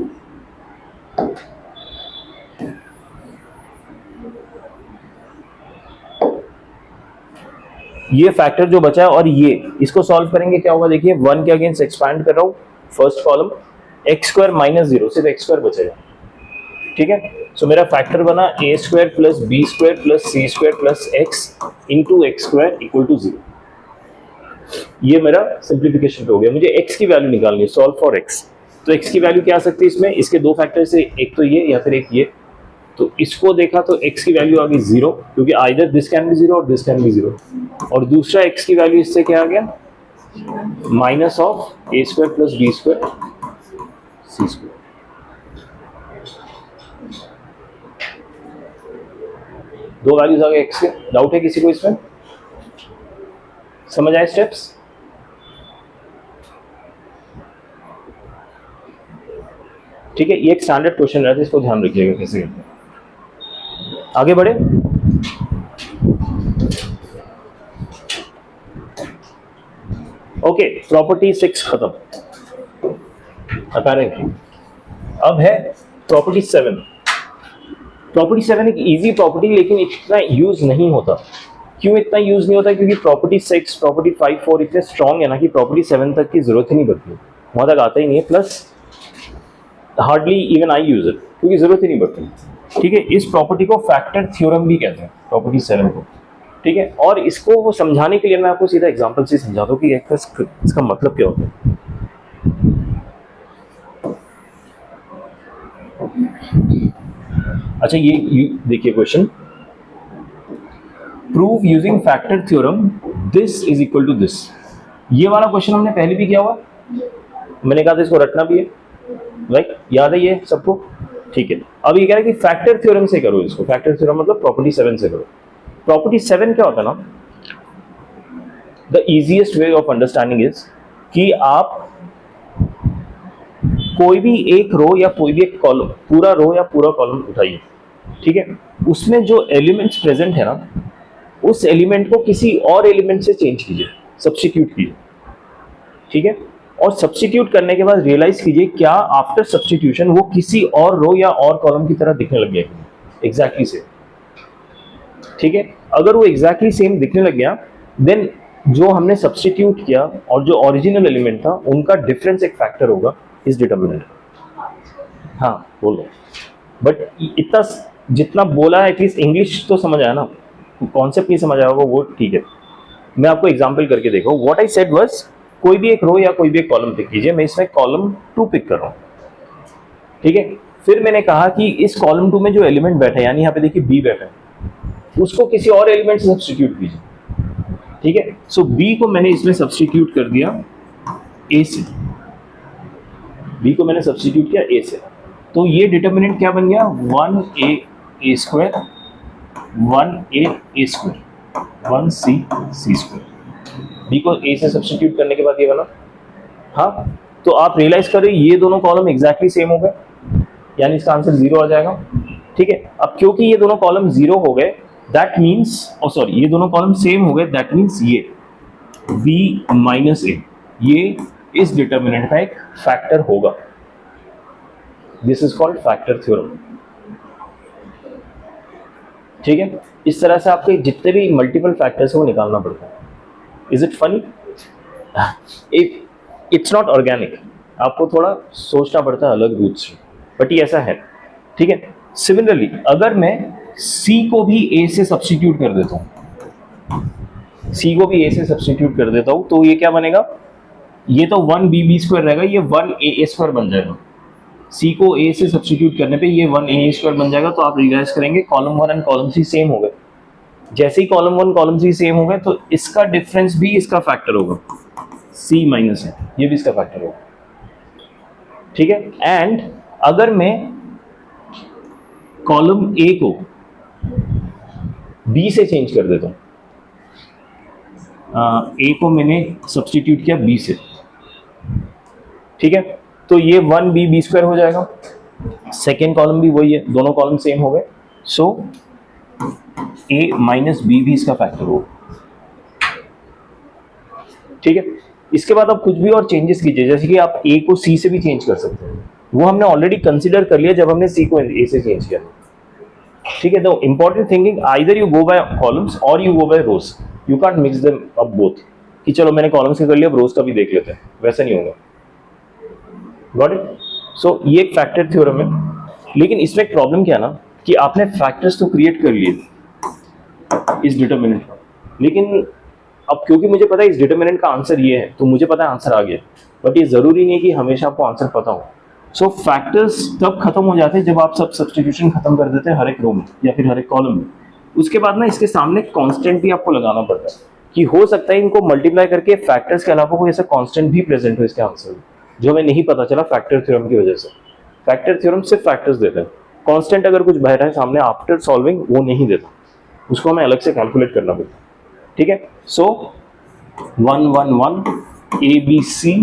ये फैक्टर जो बचा है, और ये इसको सॉल्व करेंगे क्या होगा? देखिए 1 के अगेंस्ट एक्सपैंड कर रहा हूं, first column x square minus 0, सिर्फ एक्स स्क्वायर बचेगा, ठीक है। सो मेरा फैक्टर बना A square plus B square plus C square plus X into X square equal to 0। ये मेरा सिंप्लीफिकेशन पे हो गया। मुझे x की वैल्यू निकालनी है, सॉल्व फॉर x। तो x की वैल्यू क्या आ सकती है इसमें, इसके दो फैक्टर से, एक तो ये या फिर एक ये। तो इसको देखा तो x की वैल्यू आ गई 0, क्योंकि आइदर दिस कैन बी 0 और दिस कैन बी 0। और दूसरा x की वैल्यू इससे क्या आ गया, minus of a square plus b square c square. दो वैल्यूज आ गए x के। डाउट है किसी को इसमें? समझ आए स्टेप्स? ठीक है, ये एक स्टैंडर्ड क्वेश्चन रहता है, इसको ध्यान रखिएगा कैसे करते हैं। आगे बढ़े। ओके, प्रॉपर्टी 6 खत्म अपेरेंटली। अब है प्रॉपर्टी 7। प्रॉपर्टी 7 एक इजी प्रॉपर्टी, लेकिन इतना यूज नहीं होता। क्यों इतना यूज नहीं होता? क्योंकि प्रॉपर्टी 6, प्रॉपर्टी 5, 4 इतने स्ट्रॉन्ग है ना कि प्रॉपर्टी 7 तक की जरूरत ही नहीं पड़ती, वहां तक आता ही नहीं है। Plus hardly even I use it, क्योंकि जरूरत ही नहीं पड़ती। ठीक है, इस प्रॉपर्टी को फैक्टर थ्योरम भी कहते हैं, प्रॉपर्टी 7 को। ठीक है, और इसको वो समझाने के लिए मैं आपको सीधा एग्जांपल से समझा दूं कि इसका मतलब क्या होता है। अच्छा, ये देखिए question, prove using factor theorem this is equal to this. ये वाला क्वेश्चन हमने पहले भी किया हुआ, मैंने कहा था इसको रटना भी है, राइट? याद है ये सबको? ठीक है, अब ये कह रहा है कि फैक्टर थ्योरम से करो इसको। फैक्टर थ्योरम मतलब प्रॉपर्टी 7 से करो। प्रॉपर्टी 7 क्या होता है ना, the easiest way of understanding is कि आप कोई भी एक रो या कोई भी एक कॉलम, पूरा रो या पूरा कॉलम उठाइए। ठीक है, उसमें जो एलिमेंट्स प्रेजेंट है ना, उस एलिमेंट को किसी और एलिमेंट से चेंज कीजिए, सब्स्टिट्यूट कीजिए। ठीक है, और सब्स्टिट्यूट करने के बाद रियलाइज कीजिए क्या आफ्टर सब्स्टिट्यूशन वो किसी और रो या और कॉलम की तरह दिखने लग गया, एग्जैक्टली सेम। ठीक है, अगर वो एग्जैक्टली सेम दिखने लग गया, देन जो हमने सब्स्टिट्यूट किया और जो ओरिजिनल एलिमेंट था उनका डिफरेंस एक फैक्टर होगा इस डिटर्मिनेंट। हाँ बोलो, बट इतना जितना बोला है एटलीस्ट इंग्लिश तो समझ आया ना, कॉन्सेप्ट नहीं समझ आया होगा वो ठीक है। मैं आपको एग्जांपल करके देखो। व्हाट आई सेड वाज, कोई भी एक रो या कोई भी एक कॉलम पिक कीजिए। मैं इसमें कॉलम 2 पिक कर रहा हूँ। ठीक है, फिर मैंने कहा कि इस कॉलम 2 में जो एलिमेंट बैठे, यानी यहाँ पे देखिए बी बैठा है, उसको किसी और एलिमेंट से सब्स्टिट्यूट कीजिए। ठीक है, सो बी को मैंने इसमें सब्स्टिट्यूट कर दिया ए से। बी को मैंने सब्स्टिट्यूट किया ए से, तो ये डिटर्मिनेंट क्या बन गया, 1a square 1a square 1c square. B को ए से सब्स्टिट्यूट करने के बाद ये बना। हाँ, तो आप रियलाइज करें ये दोनों कॉलम एग्जैक्टली सेम हो गए, यानी इसका आंसर 0 आ जाएगा। ठीक है, अब क्योंकि ये दोनों कॉलम 0 हो गए, दैट मीन्स सॉरी ये दोनों कॉलम सेम हो गए, दैट मीन्स ये b माइनस ए ये इस डिटर्मिनेंट का एक फैक्टर होगा। This is called factor theorem. ठीक है, इस तरह से आपके जितने भी मल्टीपल फैक्टर्स है वो निकालना पड़ता है। Is it funny? It's not organic, आपको थोड़ा सोचना पड़ता है अलग रूट से, बट ये ऐसा है। ठीक है, सिमिलरली अगर मैं c को भी a से सब्स्टिट्यूट कर देता हूँ, c को भी a से सब्स्टिट्यूट कर देता हूँ, तो ये क्या बनेगा, ये तो 1b स्क्वायर रहेगा, ये 1a स्क्वायर बन जाएगा। c को a से सब्स्टिट्यूट करने पे ये 1a स्क्वायर बन जाएगा। तो आप रियलाइज करेंगे कॉलम 1 एंड कॉलम 3 सेम हो गए। जैसे ही कॉलम 1 कॉलम 3 सेम हो गए, तो इसका डिफरेंस भी इसका फैक्टर होगा, c माइनस है, ये भी इसका फैक्टर होगा। ठीक है, एंड अगर मैं कॉलम a को b से चेंज कर देता हूँ, a को मैंने सब्स्टिट्यूट किया b से, ठीक है, तो ये 1b स्क्वायर हो जाएगा। सेकेंड कॉलम भी वही है, दोनों कॉलम सेम हो गए, सो a माइनस बी भी इसका फैक्टर होगा। ठीक है, इसके बाद आप कुछ भी और चेंजेस कीजिए, जैसे कि आप a को c से भी चेंज कर सकते हैं, वो हमने ऑलरेडी कंसीडर कर लिया जब हमने c को a से चेंज किया। ठीक है, the important thinking either you go by columns और you go by rows, you can't mix them up both कि चलो मैंने कॉलम्स का कर लिया अब रोज का भी देख लेते हैं, वैसा नहीं होगा। Got it? सो ये एक फैक्टर थ्योरम है, लेकिन इसमें एक प्रॉब्लम क्या है ना कि आपने फैक्टर्स तो क्रिएट कर लिए इस डिटरमिनेंट का, लेकिन अब क्योंकि मुझे पता है इस डिटर्मिनेंट का आंसर ये है तो मुझे पता है आंसर आ गया, बट ये जरूरी नहीं है कि हमेशा आपको आंसर पता हो। सो फैक्टर्स तब खत्म हो जाते हैं जब आप सब सब्स्टिट्यूशन खत्म कर देते हैं हर एक रो में या फिर हर एक कॉलम में। उसके बाद ना इसके सामने कांस्टेंट भी आपको लगाना पड़ता है कि हो सकता है इनको मल्टीप्लाई करके फैक्टर्स के अलावा कोई ऐसा कांस्टेंट भी प्रेजेंट हो इसके आंसर में, जो हमें नहीं पता चला फैक्टर थ्योरम की वजह से। फैक्टर थ्योरम सिर्फ फैक्टर्स देता है, कांस्टेंट अगर कुछ बह रहा है सामने आफ्टर सॉल्विंग वो नहीं देता, उसको हमें अलग से कैलकुलेट करना पड़ता है। ठीक है, सो 1 1 1 ABC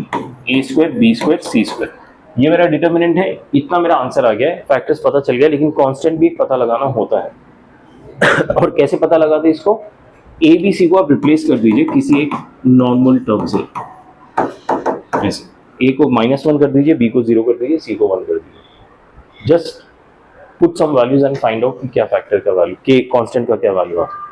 A² B² C², ये मेरा डिटर्मिनेंट है, इतना मेरा आंसर आ गया है, फैक्टर्स पता चल गया, लेकिन कांस्टेंट भी पता लगाना होता है। और कैसे पता लगाते हैं इसको? ABC को आप रिप्लेस कर दीजिए किसी एक नॉर्मल टर्म से, ऐसे A को -1 कर दीजिए, B को 0 कर दीजिए, C को 1 कर दीजिए। Just put some values and find out क्या फैक्टर का वैल्यू, के कांस्टेंट का क्या वैल्यू आता है।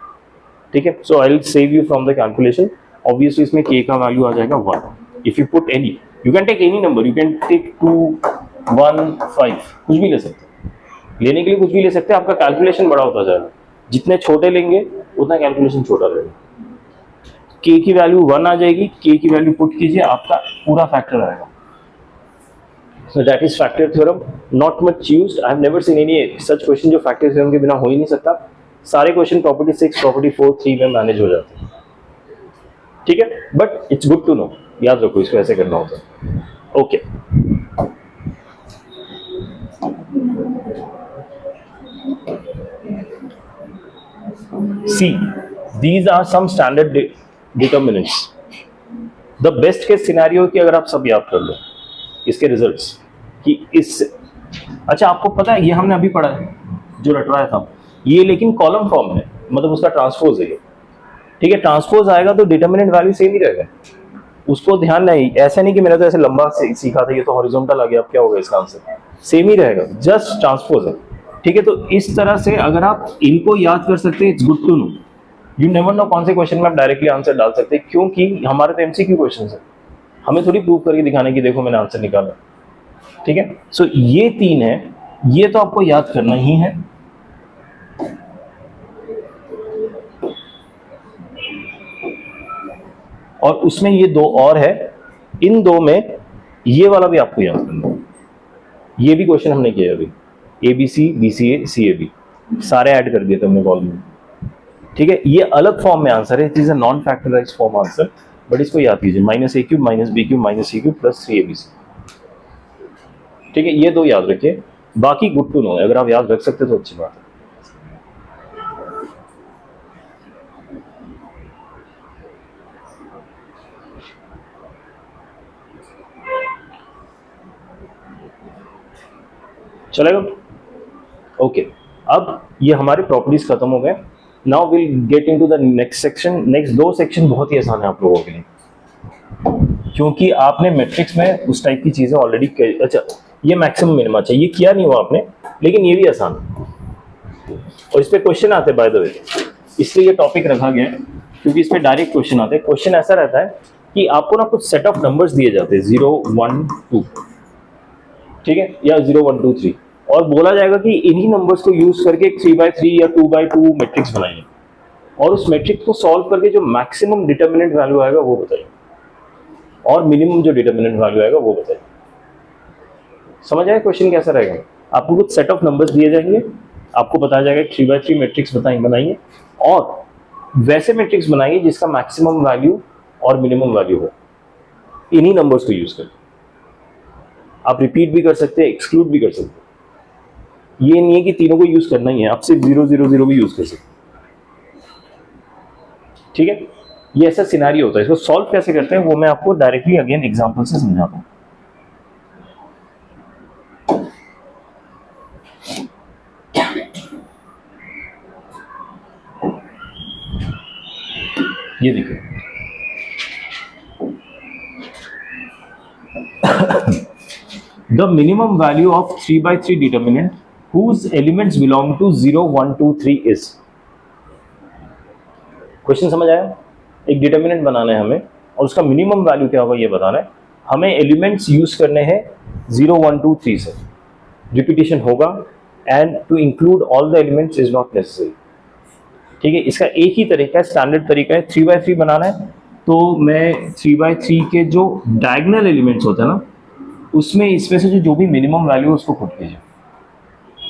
ठीक है, so I will save you from the calculation. Obviously इसमें K का वैल्यू आ जाएगा 1। If you put any, you can take any number, you can take 2 1 5, कुछ भी ले सकते हैं, लेने के लिए कुछ भी ले सकते हैं, आपका कैलकुलेशन बड़ा होता जाएगा। जितने छोटे लेंगे उतना कैलकुलेशन छोटा रहेगा। K की वैल्यू 1 आ जाएगी, K की वैल्यू पुट कीजिए, आपका पूरा फैक्टर आएगा। So that is factor theorem, not much used. I have never seen any such question जो factor theorem के बिना हो ही नहीं सकता। सारे क्वेश्चन प्रॉपर्टी 6, प्रॉपर्टी 4, 3 में मैनेज हो जाते हैं। ठीक है, but it's good to know, याद रखो इसको ऐसे करना होता है। Okay, see these are some standard determinants. The best case scenario की अगर आप सब याद कर लो इसके रिजल्ट्स कि इस, अच्छा आपको पता है ये हमने अभी पढ़ा है जो रटवाया था ये, लेकिन कॉलम फॉर्म है, मतलब उसका ट्रांसपोज है ये। ठीक है, ट्रांसपोज आएगा तो डिटर्मिनेंट वैल्यू सेम ही रहेगा, उसको ध्यान नहीं, ऐसा नहीं कि मेरा तो ऐसे लंबा सीखा था ये तो हॉरिजॉन्टल आ गया, अब क्या होगा इसका आंसर, सेम ही रहेगा, जस्ट ट्रांसपोज है। ठीक है, तो इस तरह से अगर आप इनको याद कर सकते हैं, it's good to know. You never know कौन से क्वेश्चन में आप डायरेक्टली आंसर डाल सकते हैं, क्योंकि हमारे तो एमसीक्यू क्वेश्चन है, हमें थोड़ी प्रूव करके दिखाने की देखो मैंने आंसर निकाला। ठीक है, सो ये 3 है, ये तो आपको याद करना ही है। और उसमें ये 2 और है, इन 2 में ये वाला भी आपको याद करना है। ये भी क्वेश्चन हमने किया अभी, ABC BCA CAB सारे ऐड कर दिए थे हमने कॉलम में। ठीक है, ये अलग फॉर्म में आंसर है, it is a non factorised form answer, but इसको याद कीजिए, -a³ -b³ -c³ + 3abc। ठीक है, ये 2 याद रखिए, बाकी गुड टू नो, अगर आप याद रख सकते तो अच्छी बात है। चलेगा? ओके, अब ये हमारे प्रॉपर्टीज खत्म हो गए। Now will get into the next section. Next 2 section बहुत ही आसान है आप लोगों के लिए, क्योंकि आपने मैट्रिक्स में उस टाइप की चीजें ऑलरेडी, अच्छा ये मैक्सिमम मिनिमम, अच्छा ये किया नहीं हुआ आपने, लेकिन ये भी आसान है और इस पे क्वेश्चन आते हैं बाय द वे, इसलिए ये टॉपिक रखा गया है क्योंकि इस पे डायरेक्ट क्वेश्चन आते हैं। क्वेश्चन ऐसा रहता है कि आपको ना कुछ सेट ऑफ नंबर्स दिए जाते हैं 0 1 2, ठीक है, या 0 1 2 3, और बोला जाएगा कि इन्हीं नंबर्स को यूज करके एक 3x3 या 2x2 मैट्रिक्स बनाइए, और उस मैट्रिक्स को सॉल्व करके जो मैक्सिमम डिटर्मिनेंट वैल्यू आएगा वो बताइए, और मिनिमम जो डिटर्मिनेंट वैल्यू आएगा वो बताइए। समझ आए क्वेश्चन कैसा रहेगा? आपको कुछ सेट ऑफ नंबर्स दिए जाएंगे, आपको बताया जाएगा 3x3 मैट्रिक्स बनाइए, और वैसे मैट्रिक्स बनाइए जिसका मैक्सिमम वैल्यू और मिनिमम वैल्यू हो, इन्हीं नंबर्स को यूज करके। आप रिपीट भी कर सकते हैं, एक्सक्लूड भी कर सकते हैं, ये नहीं है कि तीनों को यूज करना ही है, आप सिर्फ 0 0 0 भी यूज कर सकते हैं। ठीक है, ये ऐसा सिनेरियो होता है। इसको सॉल्व कैसे करते हैं वो मैं आपको डायरेक्टली अगेन एग्जांपल से समझाता हूं। ये देखिए, the minimum value of 3x3 determinant whose elements belong to 0 1 2 3 is। Question समझ आया? एक डिटर्मिनेंट बनाना है हमें और उसका मिनिमम वैल्यू क्या होगा ये बताना है। हमें एलिमेंट्स यूज करने हैं 0 1 2 3 से, रिपीटिशन होगा, and to include all the elements is not necessary. ठीक है, इसका एक ही तरीका है, स्टैंडर्ड तरीका है, 3x3 बनाना है तो मैं 3x3 के जो डायगोनल एलिमेंट्स होते हैं ना, उसमें इसमें से जो भी मिनिमम वैल्यू है उसको पुट कीजिए।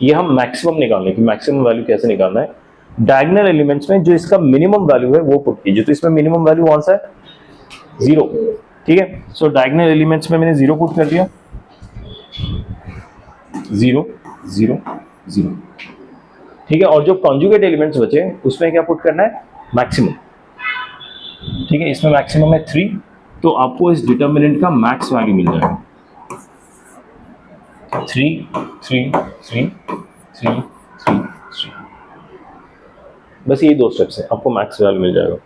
ये हम मैक्सिमम निकालने की, मैक्सिमम वैल्यू कैसे निकालना है, डायगोनल एलिमेंट्स में जो इसका मिनिमम वैल्यू है वो पुट कीजिए। तो इसमें मिनिमम वैल्यू कौन सा है, 0, ठीक है। सो डायगोनल एलिमेंट्स में मैंने 0 पुट कर दिया, 0 0 0, ठीक है। और जो कॉन्जुगेट एलिमेंट्स बचे उसमें क्या पुट करना है, मैक्सिमम, ठीक है। इसमें मैक्सिमम है 3, तो आपको इस डिटर्मिनेंट का मैक्स वैल्यू मिल जाएगा 3 3 3 3 3 3। बस ये 2 स्टेप्स हैं, आपको मैक्स वैल्यू मिल जाएगा।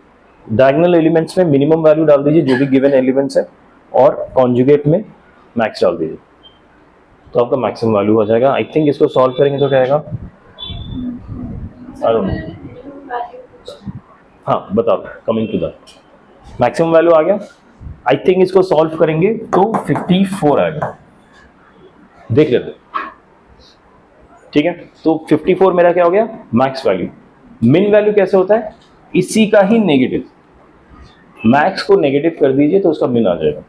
डायगोनल एलिमेंट्स में मिनिमम वैल्यू डाल दीजिए जो भी गिवन एलिमेंट्स है, और कॉन्जुगेट में मैक्स डाल दीजिए, तो आपका मैक्सिमम वैल्यू हो जाएगा। आई थिंक इसको सॉल्व करेंगे तो क्या आएगा, आई डोंट नो, हाँ बताओ, coming to that. Maximum value आ गया, आई थिंक इसको सॉल्व करेंगे तो 54 आएगा, देख लेते, ठीक है। तो 54 मेरा क्या हो गया, मैक्स वैल्यू। मिन वैल्यू कैसे होता है, इसी का ही नेगेटिव, मैक्स को नेगेटिव कर दीजिए तो उसका मिन आ जाएगा,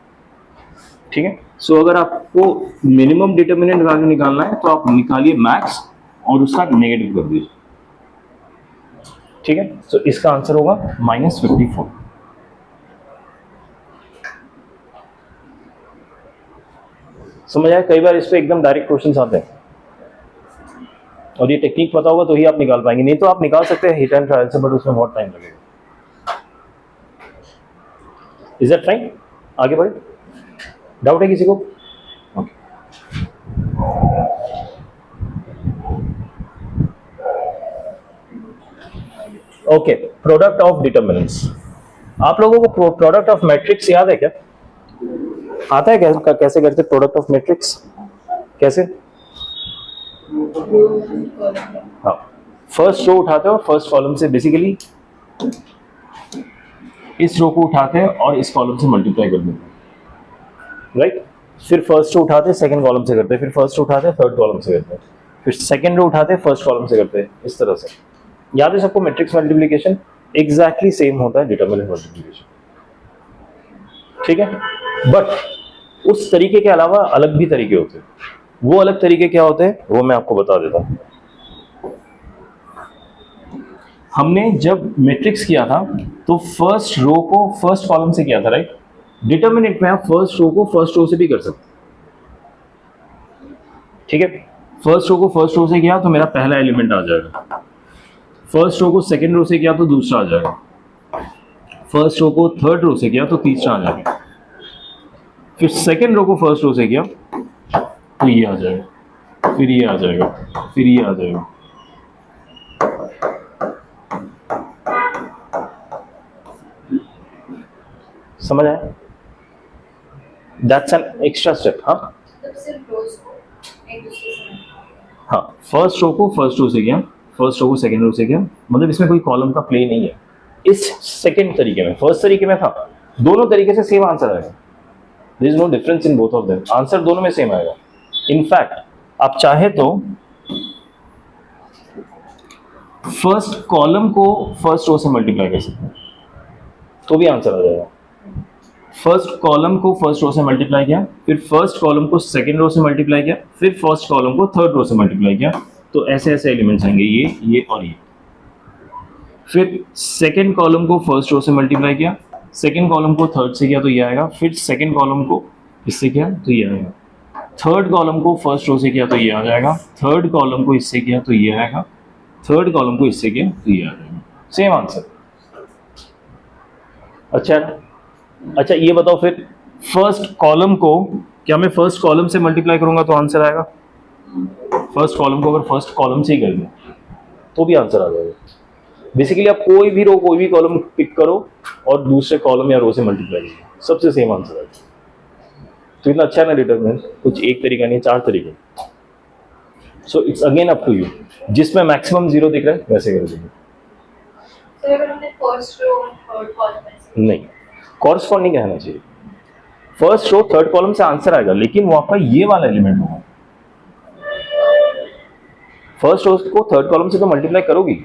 ठीक है। सो अगर आपको मिनिमम डिटर्मिनेंट वैल्यू निकालना है तो आप निकालिए मैक्स और उसका नेगेटिव कर दीजिए, ठीक है। सो इसका आंसर होगा -54। समझ आया, कई बार इस पे एकदम डायरेक्ट क्वेश्चंस आते हैं और ये टेक्निक पता होगा तो ही आप निकाल पाएंगे, नहीं तो आप निकाल सकते हैं हिट एंड ट्रायल से, बट उसमें बहुत टाइम लगेगा। इज दैट फाइन, आगे बढ़े, डाउट है किसी को? Okay, product of determinants. आप लोगों को प्रोडक्ट ऑफ मैट्रिक्स याद है क्या, आता है कैसे करते प्रोडक्ट ऑफ मैट्रिक्स, कैसे? हाँ, फर्स्ट रो उठाते हो, फर्स्ट कॉलम से बेसिकली इस रो को उठाते हैं और इस कॉलम से मल्टीप्लाई कर देते हैं, राइट। फिर फर्स्ट रो उठाते हैं, सेकंड कॉलम से करते हैं, फिर फर्स्ट रो उठाते हैं, थर्ड कॉलम से करते हैं, फिर सेकंड रो उठाते हैं, फर्स्ट कॉलम से करते हैं, इस तरह से। याद है सबको मैट्रिक्स मल्टीप्लिकेशन? एग्जैक्टली सेम होता है डिटर्मिनेंट मल्टीप्लिकेशन, ठीक है। बट उस तरीके के अलावा अलग भी तरीके होते हैं, वो अलग तरीके क्या होते हैं वो मैं आपको बता देता हूं। हमने जब मैट्रिक्स किया था तो फर्स्ट रो को फर्स्ट कॉलम से किया था, राइट। डिटर्मिनेंट में आप फर्स्ट रो को फर्स्ट रो से भी कर सकते, ठीक है। फर्स्ट रो को फर्स्ट रो से किया तो मेरा पहला एलिमेंट आ जाएगा, फर्स्ट रो को सेकंड रो से किया तो दूसरा आ जाएगा, फर्स्ट रो को थर्ड रो से किया तो तीसरा आ जाएगा, फिर सेकंड रो को फर्स्ट रो से किया तो ये आ जाएगा, फिर ये आ जाएगा, फिर ये आ जाएगा। समझ आया? That's an extra step. हाँ हाँ, फर्स्ट रो को फर्स्ट रो से किया, फर्स्ट रो को सेकंड रो से किया, मतलब इसमें कोई कॉलम का प्ले नहीं है। इस सेकंड तरीके में, फर्स्ट तरीके में था, दोनों तरीके से सेम आंसर आएगा, there is no difference in both of them, answer दोनों में सेम आएगा। इनफैक्ट आप चाहे तो फर्स्ट कॉलम को फर्स्ट रो से मल्टीप्लाई कर सकते हैं तो भी आंसर आ जाएगा। फर्स्ट कॉलम को फर्स्ट रो से मल्टीप्लाई किया, फिर फर्स्ट कॉलम को सेकंड रो से मल्टीप्लाई किया, फिर फर्स्ट कॉलम को थर्ड रो से मल्टीप्लाई किया, तो ऐसे ऐसे एलिमेंट्स आएंगे, ये और ये। फिर सेकंड कॉलम को फर्स्ट रो से मल्टीप्लाई किया, सेकंड कॉलम को थर्ड से किया तो ये आएगा, फिर सेकंड कॉलम को इससे किया तो ये आएगा, थर्ड कॉलम को फर्स्ट रो से किया तो ये आ जाएगा, थर्ड कॉलम को इससे किया तो ये आएगा, थर्ड कॉलम को इससे किया तो ये आ जाएगा, सेम आंसर। अच्छा, ये बताओ फिर फर्स्ट कॉलम को क्या मैं फर्स्ट कॉलम से मल्टीप्लाई करूंगा तो आंसर आएगा? फर्स्ट कॉलम को अगर फर्स्ट कॉलम से ही कर दूं तो भी आंसर आ जाएगा। बेसिकली आप कोई भी रो कोई भी कॉलम पिक करो और दूसरे कॉलम या रो से मल्टीप्लाई करो, सबसे सेम आंसर आएगा। तो इतना अच्छा है ना डिटरमिनेंट, कुछ एक तरीका नहीं, 4 तरीके। So it's again up to you, जिसमें मैक्सिमम 0 दिख रहा है वैसे कर दीजिए। नहीं, कॉरस्पॉन्डिंग कहना चाहिए, फर्स्ट रो थर्ड कॉलम से आंसर आएगा, लेकिन वो आपका ये वाला एलिमेंट होगा। फर्स्ट रो को थर्ड कॉलम से तो मल्टीप्लाई करोगी,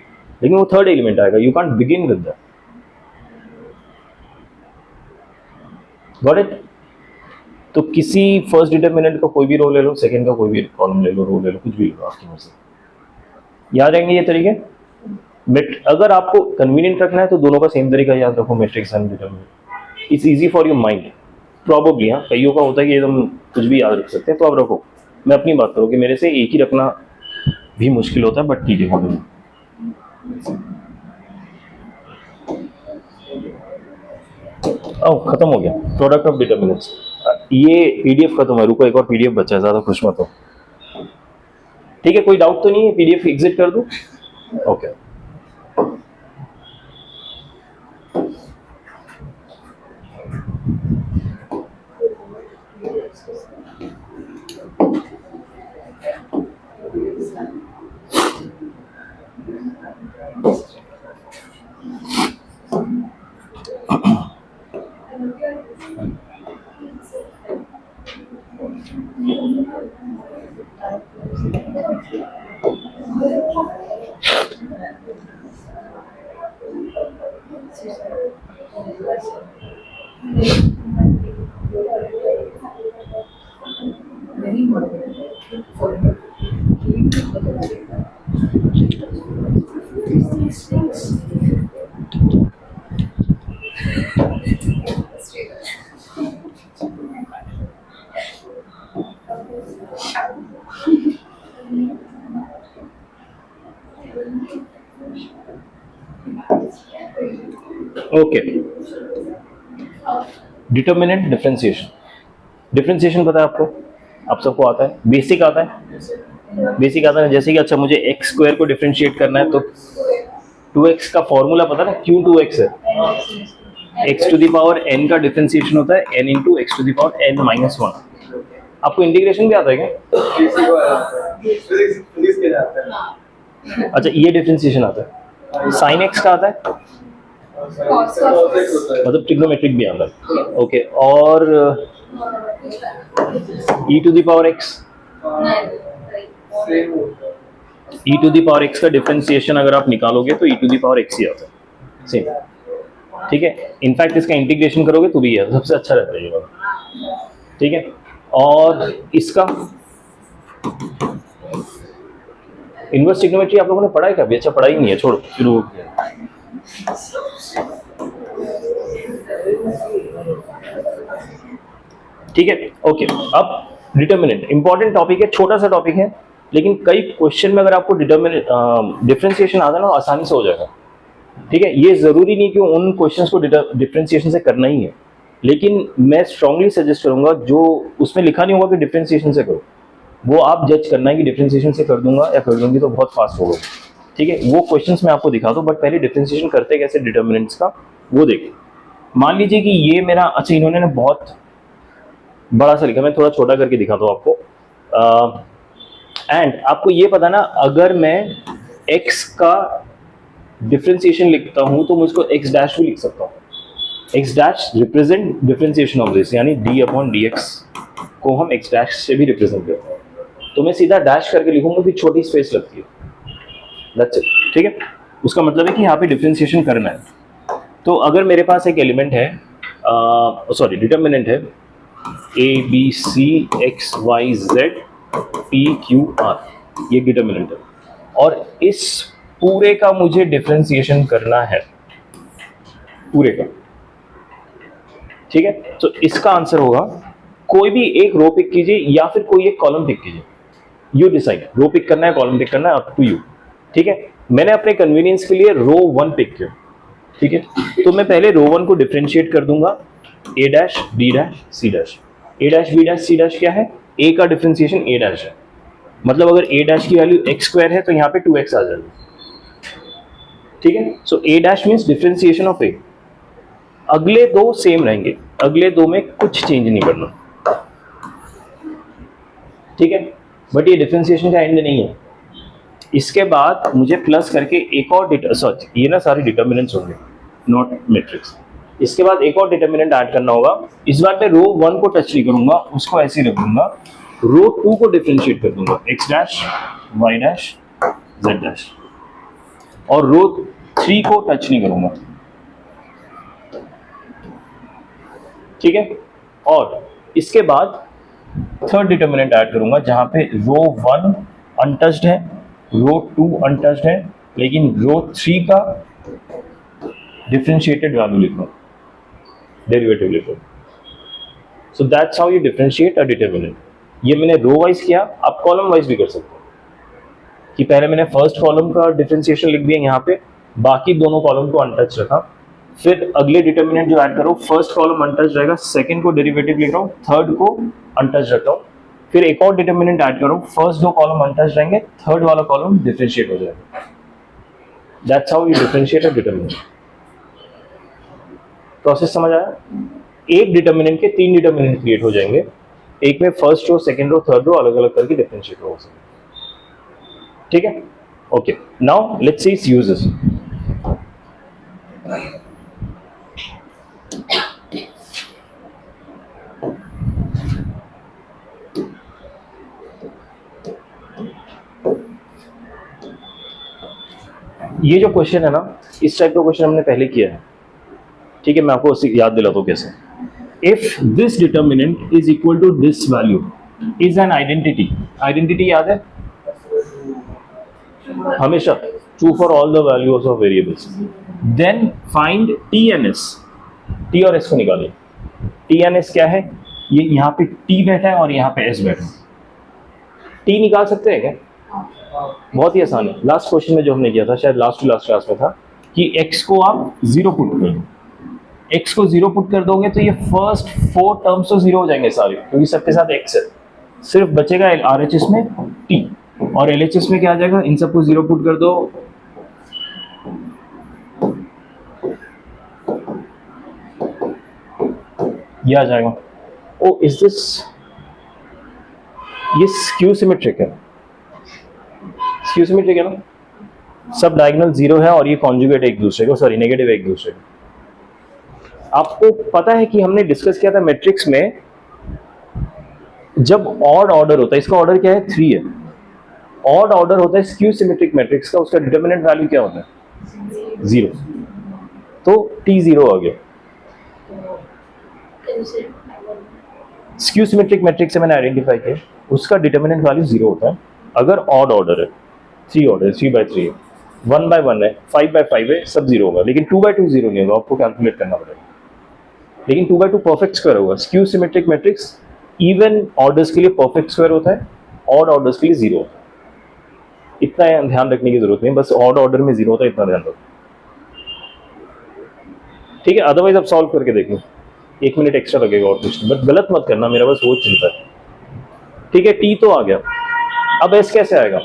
लेकिन वो थर्ड एलिमेंट आएगा, you can't begin with that. Got it? तो किसी फर्स्ट डिटर्मिनेंट का कोई भी रो ले लो, सेकंड का कोई भी कॉलम ले लो, रो ले लो, कुछ भी लो, आपकी मर्जी, याद रहेंगे ये तरीके। अगर आपको कन्वीनियंट रखना है तो दोनों का सेम तरीका याद रखो, matrix and determinant. It's easy for your mind probably. हाँ, कईयों का होता है कि एकदम कुछ भी याद रख सकते हैं, तो आप रखो। मैं अपनी बात करूँ कि मेरे से एक ही रखना भी मुश्किल होता है, बट ठीक है। ओह, खत्म हो गया प्रोडक्ट ऑफ डिटर्मिनेंट्स। ये पीडीएफ खत्म है, रुको एक और पीडीएफ बचा है, ज्यादा खुश मत हो। ठीक है, कोई डाउट तो नहीं है? पीडीएफ एग्जिट कर दूं? Okay. Okay, determinant differentiation. Differentiation पता है आपको? आप सबको आता है? बेसिक आता है? बेसिक आता है। जैसे कि अच्छा, मुझे एक्स स्क्वायर को डिफरेंशिएट करना है तो 2x का फॉर्मूला पता ना, क्यों 2x है? x to the power n का डिफरेंशिएशन होता है n into X to the power n minus 1। आपको इंटीग्रेशन भी आता है क्या? अच्छा, ये डिफरेंशिएशन आता है। साइन x का आता है, मतलब ट्रिग्नोमेट्रिक भी आता है। ओके, और e to the power x, e to the power x का डिफरेंशिएशन अगर आप निकालोगे तो e to the power x ही आता है, सेम। ठीक है, इनफैक्ट इसका इंटीग्रेशन करोगे तो भी है, सबसे अच्छा रहता है ये वाला। ठीक है, और इसका इनवर्स ट्रिग्नोमेट्री आप लोगों ने पढ़ा है क्या? अभी अच्छा, पढ़ा ही नहीं है, छोड़ो, शुरू हो गया। ठीक है, ओके। अब डिटर्मिनेंट इंपॉर्टेंट टॉपिक है, छोटा सा टॉपिक है, लेकिन कई क्वेश्चन में अगर आपको डिफरेंशिएशन आता है ना, आसानी से हो जाएगा। ठीक है, ये जरूरी नहीं कि उन क्वेश्चंस को डिफरेंशिएशन से करना ही है, लेकिन मैं स्ट्रांगली सजेस्ट करूंगा जो उसमें लिखा नहीं होगा कि डिफरेंशिएशन से करो, वो आप जज करना है कि डिफरेंशिएशन से कर दूंगा या कर दूंगी तो बहुत फास्ट होगा। ठीक है, वो क्वेश्चंस मैं आपको दिखा दूं, बट पहले डिफरेंशिएशन करते कैसे डिटर्मिनेंट्स का वो देखिए। मान लीजिए कि ये मेरा, अच्छा इन्होंने ना बहुत बड़ा सा लिखा, मैं थोड़ा छोटा करके दिखाता हूँ आपको। एंड आपको ये पता ना, अगर मैं x का डिफरेंशिएशन लिखता हूँ तो मुझको x डैश भी लिख सकता हूँ। x dash represent differentiation of this, यानी d अपॉन dx को हम x डैश से भी रिप्रेजेंट करते हैं। तो मैं सीधा डैश करके लिखूंगा, फिर छोटी स्पेस लगती है, दैट्स इट। ठीक है, उसका मतलब है कि यहाँ पे डिफरेंशिएशन करना है। तो अगर मेरे पास एक एलिमेंट है, सॉरी डिटर्मिनेंट है a b c x y z p q r, ये डिटर्मिनेंट है, और इस पूरे का मुझे डिफरेंशिएशन करना है, पूरे का। ठीक है, तो इसका आंसर होगा, कोई भी एक रो पिक कीजिए या फिर कोई एक कॉलम पिक कीजिए, यू डिसाइड, रो पिक करना है कॉलम पिक करना है, अप टू यू। ठीक है, मैंने अपने कन्वीनियंस के लिए रो 1 पिक किया। ठीक है, तो मैं पहले रो 1 को डिफरेंशिएट कर दूंगा, a dash b dash c dash. a dash b dash c dash क्या है? a का डिफरेंशिएशन a डैश है, मतलब अगर a डैश की वैल्यू x स्क्वायर है तो यहाँ पे 2x आ जाएगा। ठीक है, सो a dash means differentiation of a। अगले दो सेम रहेंगे, अगले दो में कुछ चेंज नहीं करना। ठीक है, बट ये डिफरेंशिएशन का एंड नहीं है। इसके बाद मुझे प्लस करके एक और ये ना सारे डिटर्मिनेंट्स होंगे, नॉट मैट्रिक्स। इसके बाद एक और डिटर्मिनेंट ऐड करना होगा। इस बार मैं रो 1 को टच नहीं करूंगा, उसको ऐसे ही रख दूंगा। रो 2 को डिफरेंशिएट कर दूंगा, x dash y dash z dash. और रो 3 को टच नहीं करूंगा, ठीक है। और इसके बाद थर्ड डिटर्मिनेंट ऐड करूंगा जहां पे रो 1 अनटच्ड है, रो 2 अनटच्ड है, लेकिन रो 3 का डिफरेंशिएटेड वैल्यू लिखो, डेरिवेटिव लिखो। So that's how you differentiate a determinant. ये मैंने रो वाइज किया, आप कॉलम वाइज भी कर सकते हो कि पहले मैंने फर्स्ट कॉलम का डिफरेंशिएशन लिख दिया यहाँ पे, बाकी दोनों कॉलम को अनटच रखा, फिर अगले डिटर्मिनेंट जो ऐड करो, फर्स्ट कॉलम अनटच रहेगा, सेकंड को डेरिवेटिव लिख रहा हूँ, थर्ड को अनटच रखता हूँ, फिर एक और डिटर्मिनेंट ऐड करो, फर्स्ट 2 कॉलम अनटच रहेंगे, थर्ड वाला कॉलम डिफरेंशिएट हो जाएगा। That's how you differentiate a determinant. Process समझ आया? एक डिटर्मिनेंट के 3 डिटर्मिनेंट क्रिएट हो जाएंगे, एक में first row, second row, third row अलग अलग करके डिफरेंशिएट हो सकते, ठीक है। Okay, now let's see its uses. ये जो क्वेश्चन है ना, इस टाइप का क्वेश्चन हमने पहले किया है, ठीक है। मैं आपको उसी याद दिलाता हूँ कैसे। If this determinant is equal to this value is an identity, identity याद है हमेशा, true for all the values of variables, then find T and S. T और एस को निकालिए। टी एन एस क्या है? ये यहाँ पे टी बैठा है और यहाँ पे एस बैठा है। टी निकाल सकते हैं क्या? बहुत ही आसान है। लास्ट क्वेश्चन में जो हमने किया था, शायद लास्ट क्लास में था, कि x को आप 0 पुट कर दो। x को 0 पुट कर दोगे तो ये फर्स्ट 4 टर्म्स तो 0 हो जाएंगे सारे, क्योंकि सबके साथ x है। सिर्फ बचेगा RHS में t, और LHS में क्या आ जाएगा? इन सबको 0 पुट कर दो, ये आ जाएगा। ओ इज दिस, ये स्क्यू सिमेट्रिक है, स्क्यू सिमेट्रिक है ना, सब डायगोनल 0 है और ये कॉन्जुगेट एक दूसरे को, सॉरी नेगेटिव एक दूसरे को। आपको पता है कि हमने डिस्कस किया था मैट्रिक्स में, जब ऑड ऑर्डर होता है, इसका ऑर्डर क्या है? 3 है। ऑड ऑर्डर होता है स्क्यू सिमेट्रिक मैट्रिक्स का, उसका डिटर्मिनेंट वैल्यू क्या होता है? 0। तो t 0 आ गया। स्क्यू सिमेट्रिक मैट्रिक्स से मैंने आइडेंटिफाई किया, उसका डिटर्मिनेंट वैल्यू 0 होता है अगर ऑड ऑर्डर है। 3 ऑर्डर, 3/3 है, 1/1 है, 5/5 है, सब 0 होगा, लेकिन 2/2 0 नहीं होगा, आपको कैलकुलेट करना पड़ेगा। लेकिन 2/2 परफेक्ट स्क्वायर होगा। Skew symmetric matrix even orders के लिए परफेक्ट स्क्वायर होता है, ऑड ऑर्डर्स के लिए 0 होता है। इतना ध्यान रखने की जरूरत नहीं, बस ऑड ऑर्डर में 0 होता है, इतना ध्यान रखो, ठीक है। अदरवाइज आप सॉल्व करके देख लो, 1 मिनट एक्स्ट्रा लगेगा और कुछ नहीं, बट गलत मत करना, मेरा बस वो चिंता है, ठीक है। टी तो आ गया, अब एस कैसे आएगा?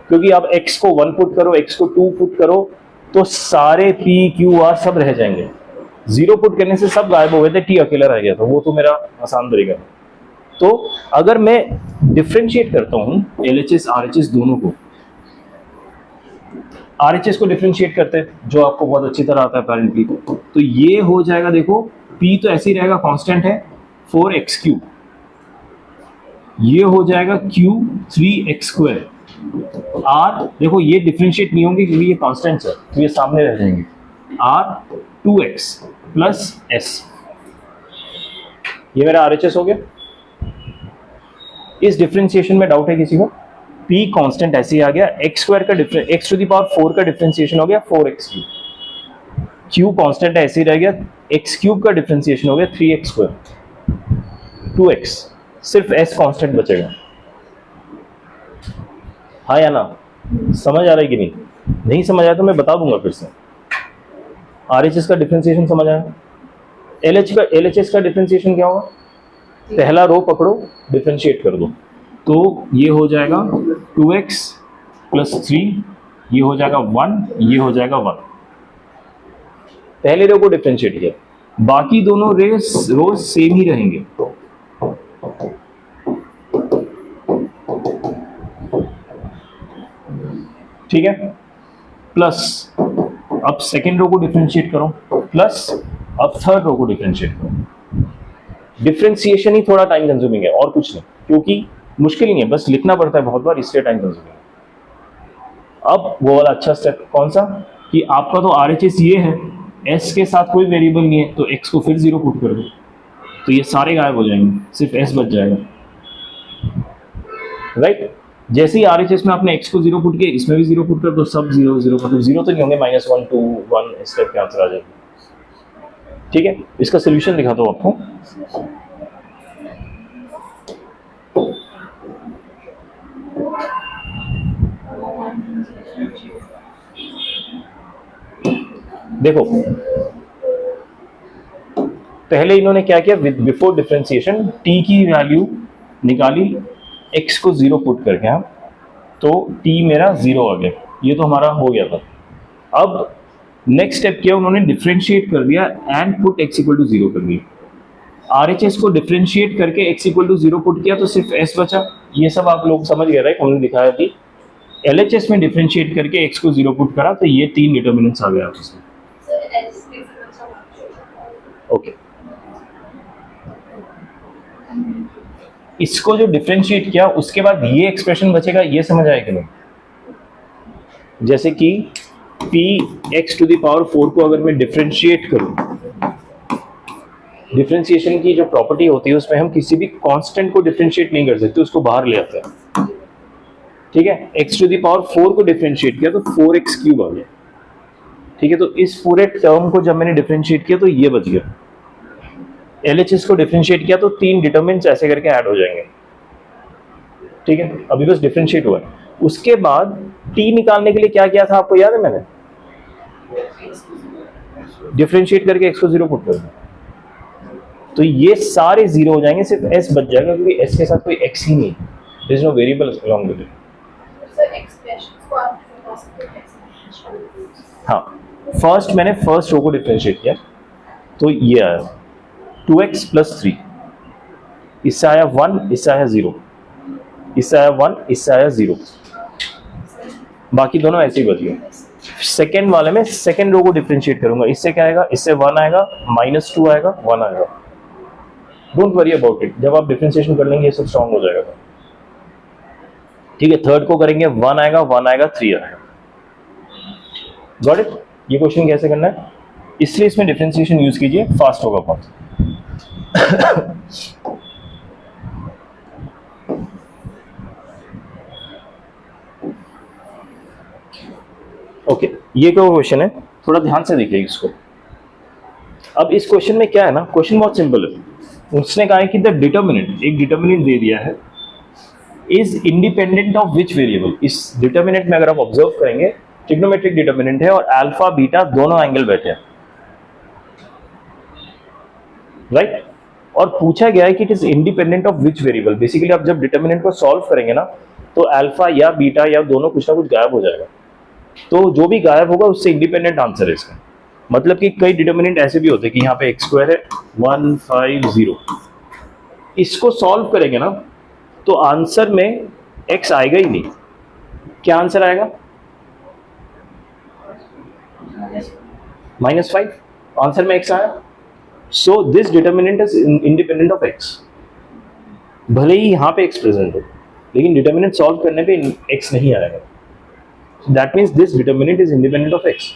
क्योंकि आप x को 1 पुट करो, x को 2 पुट करो, तो सारे p q r सब रह जाएंगे। 0 पुट करने से सब गायब हो गए थे, t अकेला रह गया था, वो तो मेरा आसान तरीका है। तो अगर मैं डिफरेंशिएट करता हूं LHS RHS दोनों को, RHS को डिफरेंशिएट करते हैं, जो आपको बहुत अच्छी तरह आता है अपेरेंटली, तो ये हो जाएगा, देखो p तो ऐसे ही रहेगा, कांस्टेंट है 4x3, ये हो जाएगा q 3x²। r देखो ये डिफरेंशिएट नहीं होंगे क्योंकि ये कांस्टेंट्स है, तो ये सामने रह जाएंगे, r 2x प्लस s, ये मेरा RHS हो गया। इस डिफरेंशिएशन में डाउट है किसी को? p कांस्टेंट ऐसे ही आ गया, x² का डिफरेंस, x⁴ का डिफरेंशिएशन हो गया 4x3, q कांस्टेंट ऐसे ही रह गया, x³ का डिफरेंशिएशन हो गया 3x², 2x, सिर्फ s कांस्टेंट बचेगा। हाँ या ना? समझ आ रहा है कि नहीं? नहीं समझ आया तो मैं बता दूंगा फिर से। RHS का डिफरेंशिएशन समझ आया? LHS का डिफरेंशिएशन क्या होगा? पहला रो पकड़ो, डिफरेंशिएट कर दो, तो ये हो जाएगा 2x प्लस 3, ये हो जाएगा 1, ये हो जाएगा 1। पहले रो को डिफरेंशिएट किया, बाकी दोनों रोज सेम ही रहेंगे। ठीक है, प्लस अब सेकेंड रो को डिफरेंशिएट करो, प्लस अब थर्ड रो को डिफरेंशिएट करो। डिफरेंशिएशन ही थोड़ा टाइम कंज्यूमिंग है और कुछ नहीं, क्योंकि मुश्किल नहीं है, बस लिखना पड़ता है बहुत बार, इसलिए टाइम कंज्यूमिंग है। अब वो वाला अच्छा स्टेप कौन सा कि आपका तो RHS ये है, s के साथ कोई वेरिएबल नहीं है, तो x को फिर 0 पुट कर दो, तो ये सारे गायब हो जाएंगे, सिर्फ s बच जाएगा, राइट। जैसे ही RHS में आपने x को 0 पुट किया, इसमें भी 0 पुट कर दो, सब 0 0, मतलब 0 तो नहीं होंगे, -1 2 1 इस टाइप के आंसर आ जाएंगे। ठीक है, इसका सोल्यूशन दिखाता हूँ आपको। देखो पहले इन्होंने क्या किया, विद बिफोर डिफरेंशिएशन t की वैल्यू निकाली, x को 0 पुट करके, हाँ, तो t मेरा 0 आ गया, ये तो हमारा हो गया था। अब नेक्स्ट स्टेप किया उन्होंने, डिफरेंशिएट कर दिया and put x equal to 0 कर दिया। RHS को डिफरेंशिएट करके x इक्वल टू 0 पुट किया तो सिर्फ s बचा, ये सब आप लोग समझ गए, राइट, उन्होंने दिखाया थी। LHS में डिफरेंशिएट करके x को 0 पुट करा तो ये 3 डिटर्मिनेंट्स आ गए आपस में। ओके, इसको जो डिफरेंशिएट किया उसके बाद ये एक्सप्रेशन बचेगा, ये समझ आए कि नहीं? जैसे कि px टू द पावर 4 को अगर मैं डिफरेंशिएट करूं, डिफरेंशिएशन की जो प्रॉपर्टी होती है उसमें हम किसी भी कांस्टेंट को डिफरेंशिएट नहीं कर सकते, उसको बाहर ले आते हैं। ठीक है, x टू द पावर 4 को डिफरेंशिएट किया तो 4x क्यूब आ गया। ठीक है, तो इस पूरे टर्म को जब मैंने डिफरेंशिएट किया तो ये बच गया। LHS को डिफरेंशिएट किया तो 3 डिटरमिनेंट्स ऐसे करके ऐड हो जाएंगे। ठीक है, अभी बस डिफरेंशिएट हुआ है। उसके बाद t निकालने के लिए क्या किया था आपको याद है? मैंने डिफरेंशिएट करके x को 0 पुट कर दिया, तो ये सारे 0 हो जाएंगे, सिर्फ s बच जाएगा क्योंकि s के साथ कोई x ही नहीं, there is no variable along with it. हाँ, मैंने फर्स्ट रो को डिफरेंशिएट किया तो ये आया 2x + 3, इससे आया 1, इससे आया 0, इससे आया 1, इससे आया 0, बाकी दोनों ऐसे ही बच गए। सेकेंड वाले में सेकेंड रो को डिफरेंशिएट करूंगा, इससे क्या आएगा, इससे 1 आएगा, -2 आएगा, 1 आएगा। डोंट वरी अबाउट इट, जब आप डिफरेंशिएशन कर लेंगे ये सब स्ट्रांग हो जाएगा। ठीक है, थर्ड को करेंगे, 1 आएगा, 1 आएगा, 3 आएगा। Got it? ये क्वेश्चन कैसे करना है, इसलिए इसमें डिफरेंशिएशन यूज कीजिए, फास्ट होगा बहुत। ओके, ये क्या क्वेश्चन है, थोड़ा ध्यान से देखिए इसको। अब इस क्वेश्चन में क्या है ना, क्वेश्चन बहुत सिंपल है। उसने कहा है कि द डिटर्मिनेंट, एक डिटर्मिनेंट दे दिया है, is independent of which variable. इस डिटर्मिनेंट में अगर आप ऑब्जर्व करेंगे, ट्रिग्नोमेट्रिक डिटर्मिनेंट है और अल्फा बीटा दोनों एंगल बैठे हैं, राइट। और पूछा गया है कि it is independent of which variable. Basically आप जब डिटर्मिनेंट को सॉल्व करेंगे ना, तो अल्फा या बीटा या दोनों कुछ ना कुछ गायब हो जाएगा, तो जो भी गायब होगा उससे इंडिपेंडेंट आंसर है इसका। मतलब कि कई डिटर्मिनेंट ऐसे भी होते हैं कि यहाँ पे x² है 1 5 0, इसको सॉल्व करेंगे ना तो आंसर में x आएगा ही नहीं। क्या आंसर आएगा? -5, आंसर में x आया। So this determinant is independent of x। भले ही यहाँ पे x प्रेजेंट हो, लेकिन डिटर्मिनेंट सॉल्व करने पे x नहीं आएगा। That means this determinant is independent of x.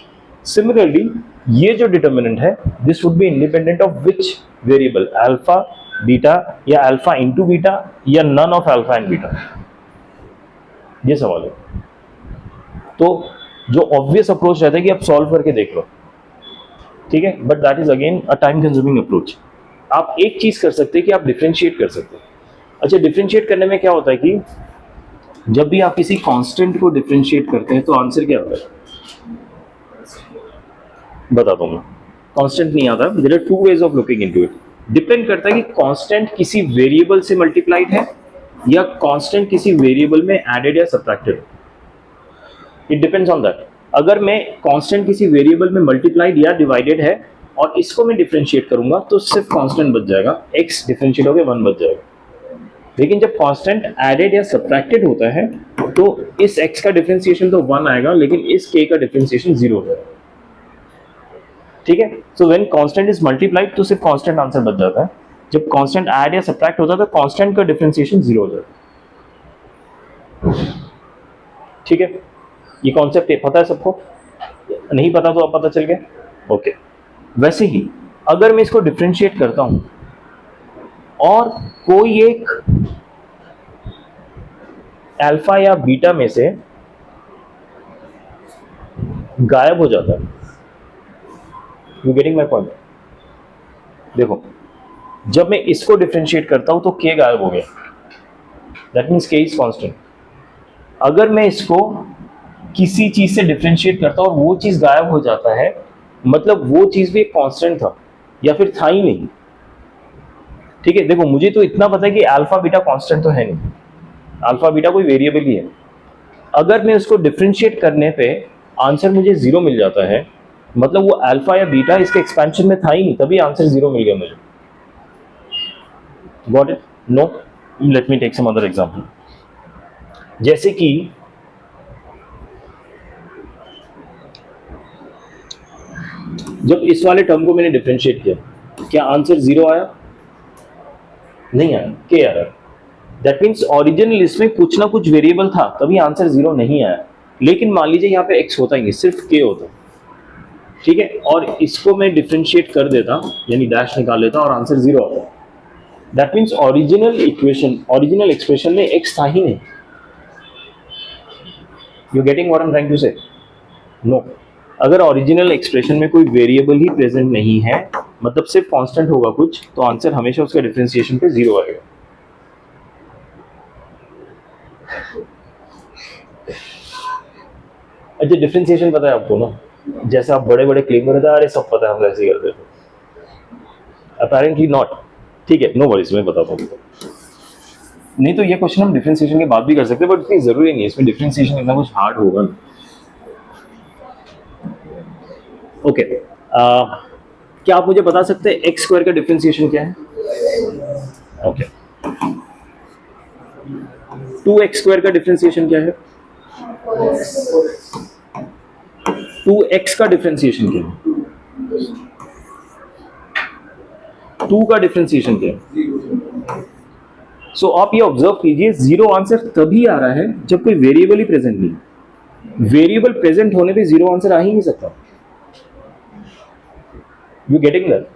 Similarly, ये जो determinant है, this would be independent of which variable? Alpha, beta या alpha into beta या none of alpha and beta? ये सवाल है। तो जो obvious approach रहता है कि आप solve करके देख लो, ठीक है, but that is again a time consuming approach. आप एक चीज कर सकते हैं कि आप differentiate कर सकते हैं। अच्छा, differentiate करने में क्या होता है कि जब भी आप किसी कांस्टेंट को डिफरेंशिएट करते हैं तो आंसर क्या आता है बता दूंगा। कांस्टेंट नहीं आता, there are 2 ways of looking into it. Depend करता है कि कांस्टेंट किसी वेरिएबल से मल्टीप्लाइड है या कांस्टेंट किसी वेरिएबल में एडेड या subtracted. It depends on that. अगर मैं कांस्टेंट किसी वेरिएबल में मल्टीप्लाइड या डिवाइडेड है और इसको मैं डिफरेंशिएट करूंगा तो सिर्फ कांस्टेंट बच जाएगा, x डिफरेंशिएट होकर 1 बच जाएगा। लेकिन जब कांस्टेंट एडेड या सब्ट्रैक्टेड होता है तो इस x का डिफरेंशिएशन तो 1 आएगा, लेकिन इस k का डिफरेंशिएशन 0 हो जाएगा। ठीक है, so when constant is multiplied तो सिर्फ कांस्टेंट आंसर बच जाता है। जब कांस्टेंट ऐड या सब्ट्रैक्ट होता है तो कांस्टेंट का डिफरेंशिएशन 0 हो जाता है। ठीक है, ये कॉन्सेप्ट पता है सबको? नहीं पता तो अब पता चल गया? ओके। वैसे ही अगर मैं इसको डिफरेंशिएट करता हूं और कोई एक अल्फा या बीटा में से गायब हो जाता है, यू गेटिंग माई पॉइंट? देखो, जब मैं इसको डिफरेंशिएट करता हूं तो के गायब हो गया, दैट मीन्स के इज कांस्टेंट। अगर मैं इसको किसी चीज से डिफरेंशिएट करता हूं और वो चीज गायब हो जाता है, मतलब वो चीज भी एक कांस्टेंट था या फिर था ही नहीं। ठीक है, देखो मुझे तो इतना पता है कि अल्फा बीटा कांस्टेंट तो है नहीं, अल्फा बीटा कोई वेरिएबल ही है। अगर मैं उसको डिफरेंशिएट करने पे आंसर मुझे 0 मिल जाता है, मतलब वो अल्फा या बीटा इसके एक्सपेंशन में था ही नहीं, तभी आंसर 0 मिल गया मुझे। Got it? No? Let me take some other example. जैसे कि जब इस वाले टर्म को मैंने डिफरेंशिएट किया, क्या आंसर 0 आया? नहीं आया, के आया। दैट मीन्स ओरिजिनल इसमें कुछ ना कुछ वेरिएबल था, तभी आंसर 0 नहीं आया। लेकिन मान लीजिए यहाँ पे x होता ही नहीं, सिर्फ k होता, ठीक है, और इसको मैं डिफरेंशिएट कर देता, यानी डैश निकाल लेता और आंसर 0 आता। That means original equation, original expression में x था ही नहीं। You getting what I am trying to say? No. अगर ओरिजिनल एक्सप्रेशन में कोई वेरिएबल ही प्रेजेंट नहीं है, मतलब सिर्फ कांस्टेंट होगा कुछ, तो आंसर हमेशा उसका डिफरेंशिएशन पे 0 आएगा। अच्छा, डिफरेंशिएशन पता है आपको ना? जैसे आप बड़े बड़े क्लेम करते हैं, अरे सब पता है, हम ऐसे ही करते थे। Apparently not. ठीक है, नो वरीज, मैं बताता हूँ। नहीं तो ये क्वेश्चन हम डिफरेंशिएशन के बाद भी कर सकते हैं, बट इतनी जरूरी नहीं है, इसमें डिफरेंशिएशन इतना कुछ हार्ड होगा ना। ओके, क्या आप मुझे बता सकते हैं एक्स स्क्वायर का डिफरेंशिएशन क्या है? ओके, 2x स्क्वायर का डिफरेंशिएशन क्या है? 2x का डिफरेंशिएशन क्या है? 2 का डिफरेंशिएशन क्या है? सो आप ये ऑब्जर्व कीजिए, 0 आंसर तभी आ रहा है जब कोई वेरिएबल ही प्रेजेंट नहीं। वेरिएबल प्रेजेंट होने पे 0 आंसर आ ही नहीं सकता। You getting that?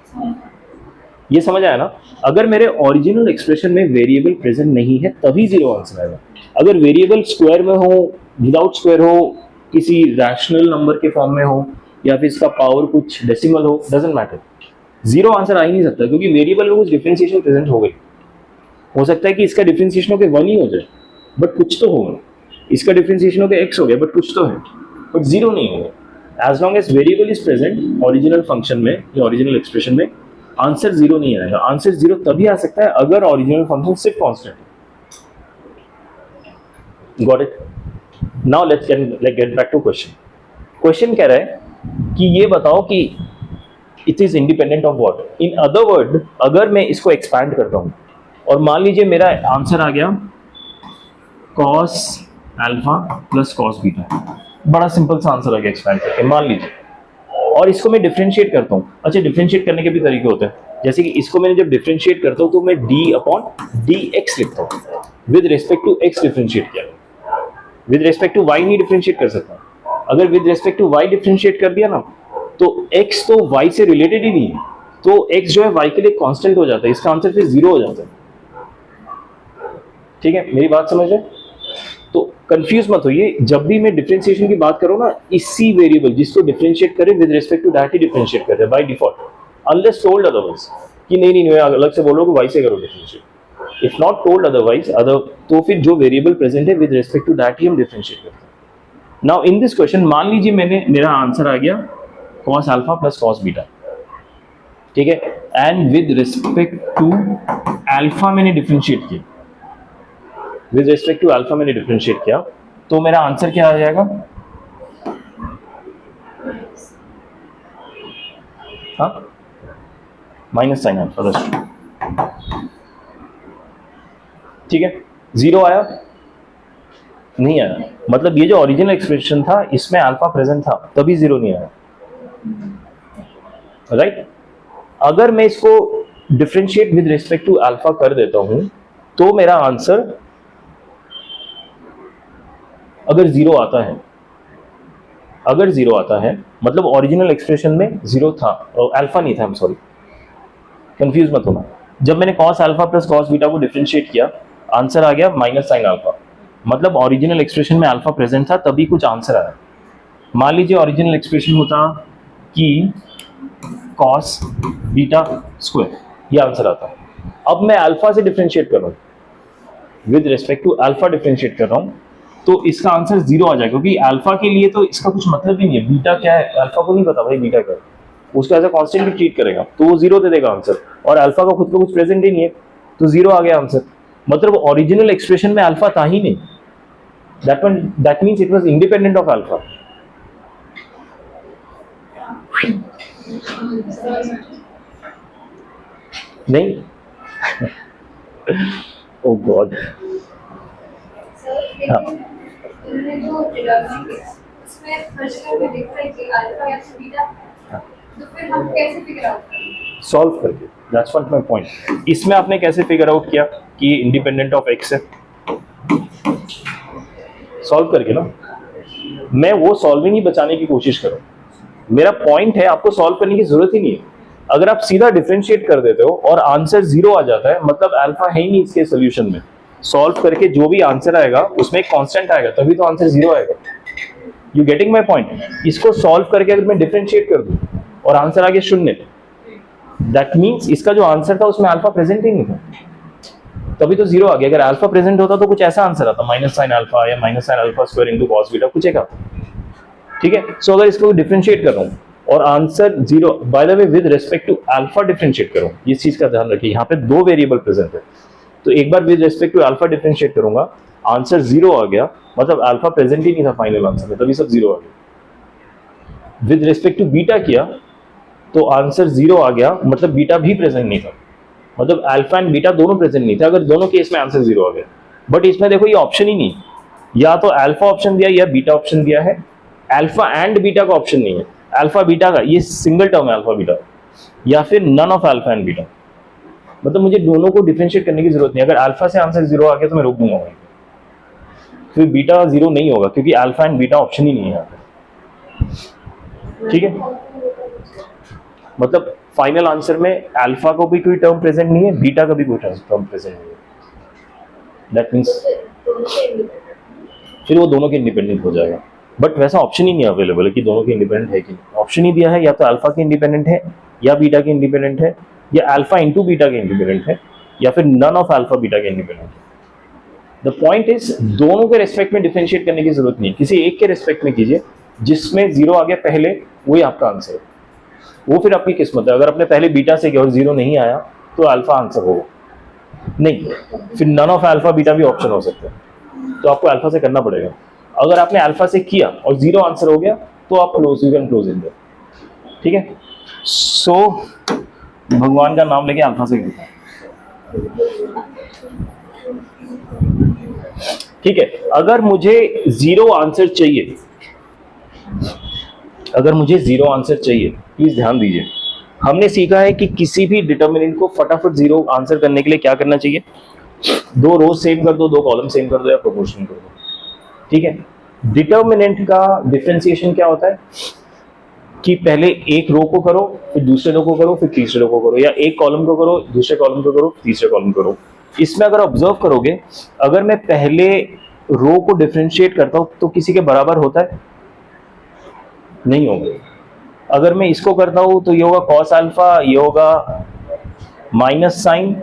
ये समझ आया ना? अगर मेरे ओरिजिनल एक्सप्रेशन में वेरिएबल प्रेजेंट नहीं है तभी 0 आंसर आएगा। अगर वेरिएबल स्क्वायर में हो, विदाउट स्क्वायर हो, किसी रैशनल नंबर के फॉर्म में हो, या फिर इसका पावर कुछ डेसिमल हो, डजंट मैटर, 0 आंसर आ ही नहीं सकता, क्योंकि वेरिएबल में कुछ डिफरेंशिएशन प्रेजेंट हो गई। हो सकता है कि इसका डिफरेंशिएशन होकर 1 ही हो जाए, बट कुछ तो होगा। इसका डिफरेंशिएशन होकर x हो गया, बट कुछ तो है, बट 0 नहीं होगा। As long as variable is present original function में या ओरिजिनल एक्सप्रेशन में, आंसर 0 नहीं आएगा। आंसर 0 तभी आ सकता है अगर ओरिजिनल फंक्शन सिर्फ कांस्टेंट है। Got it? Now let's get back to question. Question कह रहा है कि ये बताओ कि it is independent of what. In other word, अगर मैं इसको एक्सपैंड करता हूं और मान लीजिए मेरा आंसर आ गया cos alpha plus cos beta, बड़ा सिंपल सा आंसर आ गया एक्सपैंड करके, मान लीजिए, और इसको मैं डिफरेंशिएट करता हूँ। अच्छा, डिफरेंशिएट करने के भी तरीके होते हैं, जैसे कि इसको मैंने जब डिफरेंशिएट करता हूँ तो मैं d/dx लिखता हूँ, with respect to x differentiate किया, विद रिस्पेक्ट टू y नहीं डिफरेंशिएट कर सकता। अगर with respect to y differentiate कर दिया ना, तो x तो y से रिलेटेड ही नहीं है, तो x जो है y के लिए कांस्टेंट हो जाता है, इसका आंसर फिर 0 हो जाता है। ठीक है, मेरी बात समझ रहे? तो कंफ्यूज मत होइए, जब भी मैं डिफरेंशिएशन की बात करूं ना, इसी वेरिएबल जिसको डिफरेंशिएट करें विद रिस्पेक्ट टू दैट ही डिफरेंशिएट करते हैं by default, unless told otherwise कि नहीं अलग से बोलो कि y से करो differentiate. If not told otherwise तो फिर जो वेरिएबल प्रेजेंट है विद रिस्पेक्ट टू दैट ही हम डिफरेंशिएट करते हैं। नाउ इन दिस क्वेश्चन मान लीजिए मेरा आंसर आ गया cos alpha plus cos beta, ठीक है, and with respect to alpha मैंने डिफरेंशिएट किया, विद रिस्पेक्ट टू अल्फा मैंने डिफरेंशिएट किया, तो मेरा आंसर क्या आ जाएगा? हाँ, माइनस साइन अल्फा, ठीक है। 0 आया? नहीं आया, मतलब ये जो ओरिजिनल एक्सप्रेशन था इसमें अल्फा प्रेजेंट था, तभी 0 नहीं आया, राइट? अगर मैं इसको differentiate with respect to alpha कर देता हूं तो मेरा आंसर अगर 0 आता है, अगर जीरो आता है मतलब ओरिजिनल एक्सप्रेशन में जीरो था, अल्फा नहीं था, सॉरी कंफ्यूज मत होना। जब मैंने cos alpha plus cos beta को डिफरेंशिएट किया, आंसर आ गया माइनस साइन अल्फा, मतलब ओरिजिनल एक्सप्रेशन में अल्फा प्रेजेंट था तभी कुछ आंसर आया। मान लीजिए ओरिजिनल एक्सप्रेशन होता कि कॉस बीटा स्क्वायर, ये आंसर आता। अब मैं अल्फा से डिफरेंशिएट कर रहा हूँ, with respect to alpha differentiate कर रहा हूँ, तो इसका आंसर जीरो आ जाएगा, क्योंकि अल्फा के लिए तो इसका कुछ मतलब ही नहीं है। बीटा क्या है अल्फा को नहीं पता भाई, बीटा क्या है, उसको एज अ कांस्टेंट भी ट्रीट करेगा तो वो जीरो दे देगा आंसर, और अल्फा का खुद को कुछ प्रेजेंट ही नहीं है तो जीरो आ गया आंसर। मतलब ओरिजिनल एक्सप्रेशन में अल्फा था ही नहीं, that means it was independent of alpha. नहीं ओ गॉड। सर हाँ। इन्होंने जो डिटरमिनेंट किया उसमें हर जगह पे दिख रहा है कि अल्फा या फिर बीटा, तो फिर हम कैसे फिगर आउट करेंगे? सॉल्व करके, दैट्स व्हाट माय पॉइंट। इसमें आपने कैसे फिगर आउट किया कि ये इंडिपेंडेंट ऑफ एक्स है? सॉल्व करके ना। मैं वो सॉल्विंग ही बचाने की कोशिश कर रहा हूं। मेरा पॉइंट है आपको सॉल्व करने की जरूरत ही नहीं है। अगर आप सीधा डिफरेंशिएट कर देते हो और आंसर जीरो आ जाता है, मतलब अल्फा है ही नहीं इसके सोल्यूशन में। सॉल्व करके जो भी आंसर आएगा उसमें एक कांस्टेंट आएगा, तभी तो आंसर जीरो आएगा। You getting my point? इसको सॉल्व करके अगर मैं डिफरेंशिएट कर दूं और आंसर आ गया शून्य, दैट मीन्स इसका जो आंसर था उसमें अल्फा प्रेजेंट ही नहीं था, तभी तो जीरो आ गया। अगर अल्फा प्रेजेंट होता तो कुछ ऐसा आंसर आता, माइनस साइन अल्फा या minus sine alpha square into cos beta, कुछ एक आता। ठीक है, सो अगर इसको डिफरेंशिएट कर रहा हूं और answer zero, by the way with respect to alpha differentiate करूं, इस चीज का ध्यान रखिए, यहाँ पे दो वेरिएबल प्रेजेंट है, तो एक बार with respect to alpha differentiate करूंगा, आंसर जीरो आ गया, मतलब अल्फा प्रेजेंट ही नहीं था फाइनल आंसर में, तभी सब जीरो आ गया। विद रिस्पेक्ट टू बीटा किया तो आंसर जीरो आ गया, मतलब बीटा भी प्रेजेंट नहीं था, मतलब अल्फा एंड बीटा दोनों प्रेजेंट नहीं थे। अगर दोनों केस में आंसर जीरो आ गया, बट इसमें देखो ये ऑप्शन ही नहीं, या तो अल्फा ऑप्शन दिया या बीटा ऑप्शन दिया है, अल्फा एंड बीटा का ऑप्शन नहीं है। अल्फा बीटा का ये सिंगल टर्म है अल्फा बीटा, या फिर none of alpha and beta, मतलब मुझे दोनों को डिफरेंशिएट करने की जरूरत नहीं। अगर अल्फा से आंसर जीरो आ गया तो मैं रोक दूंगा वहीं, फिर बीटा जीरो नहीं होगा क्योंकि अल्फा एंड बीटा ऑप्शन ही नहीं है यहाँ पे। ठीक है, मतलब फाइनल आंसर में अल्फा को भी कोई टर्म प्रेजेंट नहीं है, बीटा का भी कोई टर्म प्रेजेंट नहीं है, दैट मीन्स फिर वो दोनों के इंडिपेंडेंट हो जाएगा। बट वैसा ऑप्शन ही नहीं अवेलेबल है कि दोनों के इंडिपेंडेंट है कि नहीं। ऑप्शन ही दिया है या तो अल्फा के इंडिपेंडेंट है, या बीटा के इंडिपेंडेंट है, या अल्फा इंटू बीटा के इंडिपेंडेंट है, या फिर नन ऑफ अल्फा बीटा के इंडिपेंडेंट है। द पॉइंट इज दोनों के रेस्पेक्ट में डिफरेंशिएट करने की जरूरत नहीं है, किसी एक के रेस्पेक्ट में कीजिए, जिसमें जीरो आ गया पहले वही आपका आंसर है, वो फिर आपकी किस्मत है। अगर आपने पहले बीटा से किया और जीरो नहीं आया तो अल्फा आंसर होगा, नहीं फिर नन ऑफ अल्फा बीटा भी ऑप्शन हो सकता है, तो आपको अल्फा से करना पड़ेगा। अगर आपने अल्फा से किया और जीरो आंसर हो गया तो आप close, you can close in their. ठीक है, सो भगवान का नाम लेके अल्फा से करता है। ठीक है, अगर मुझे जीरो आंसर चाहिए, अगर मुझे जीरो आंसर चाहिए, प्लीज ध्यान दीजिए, हमने सीखा है कि किसी भी डिटर्मिनेंट को फटाफट जीरो आंसर करने के लिए क्या करना चाहिए, दो रोज सेम कर दो, दो कॉलम सेम कर दो, या प्रोपोर्शन कर दो। ठीक है, डिटर्मिनेंट का डिफरेंशिएशन क्या होता है कि पहले एक रो को करो, फिर दूसरे रो को करो, फिर तीसरे रो को करो, या एक कॉलम को करो, दूसरे कॉलम को करो, तीसरे कॉलम को करो। इसमें अगर ऑब्जर्व करोगे, अगर मैं पहले रो को डिफरेंशिएट करता हूं तो किसी के बराबर होता है, नहीं होगा। अगर मैं इसको करता हूं तो ये होगा कॉस अल्फा, ये होगा माइनस साइन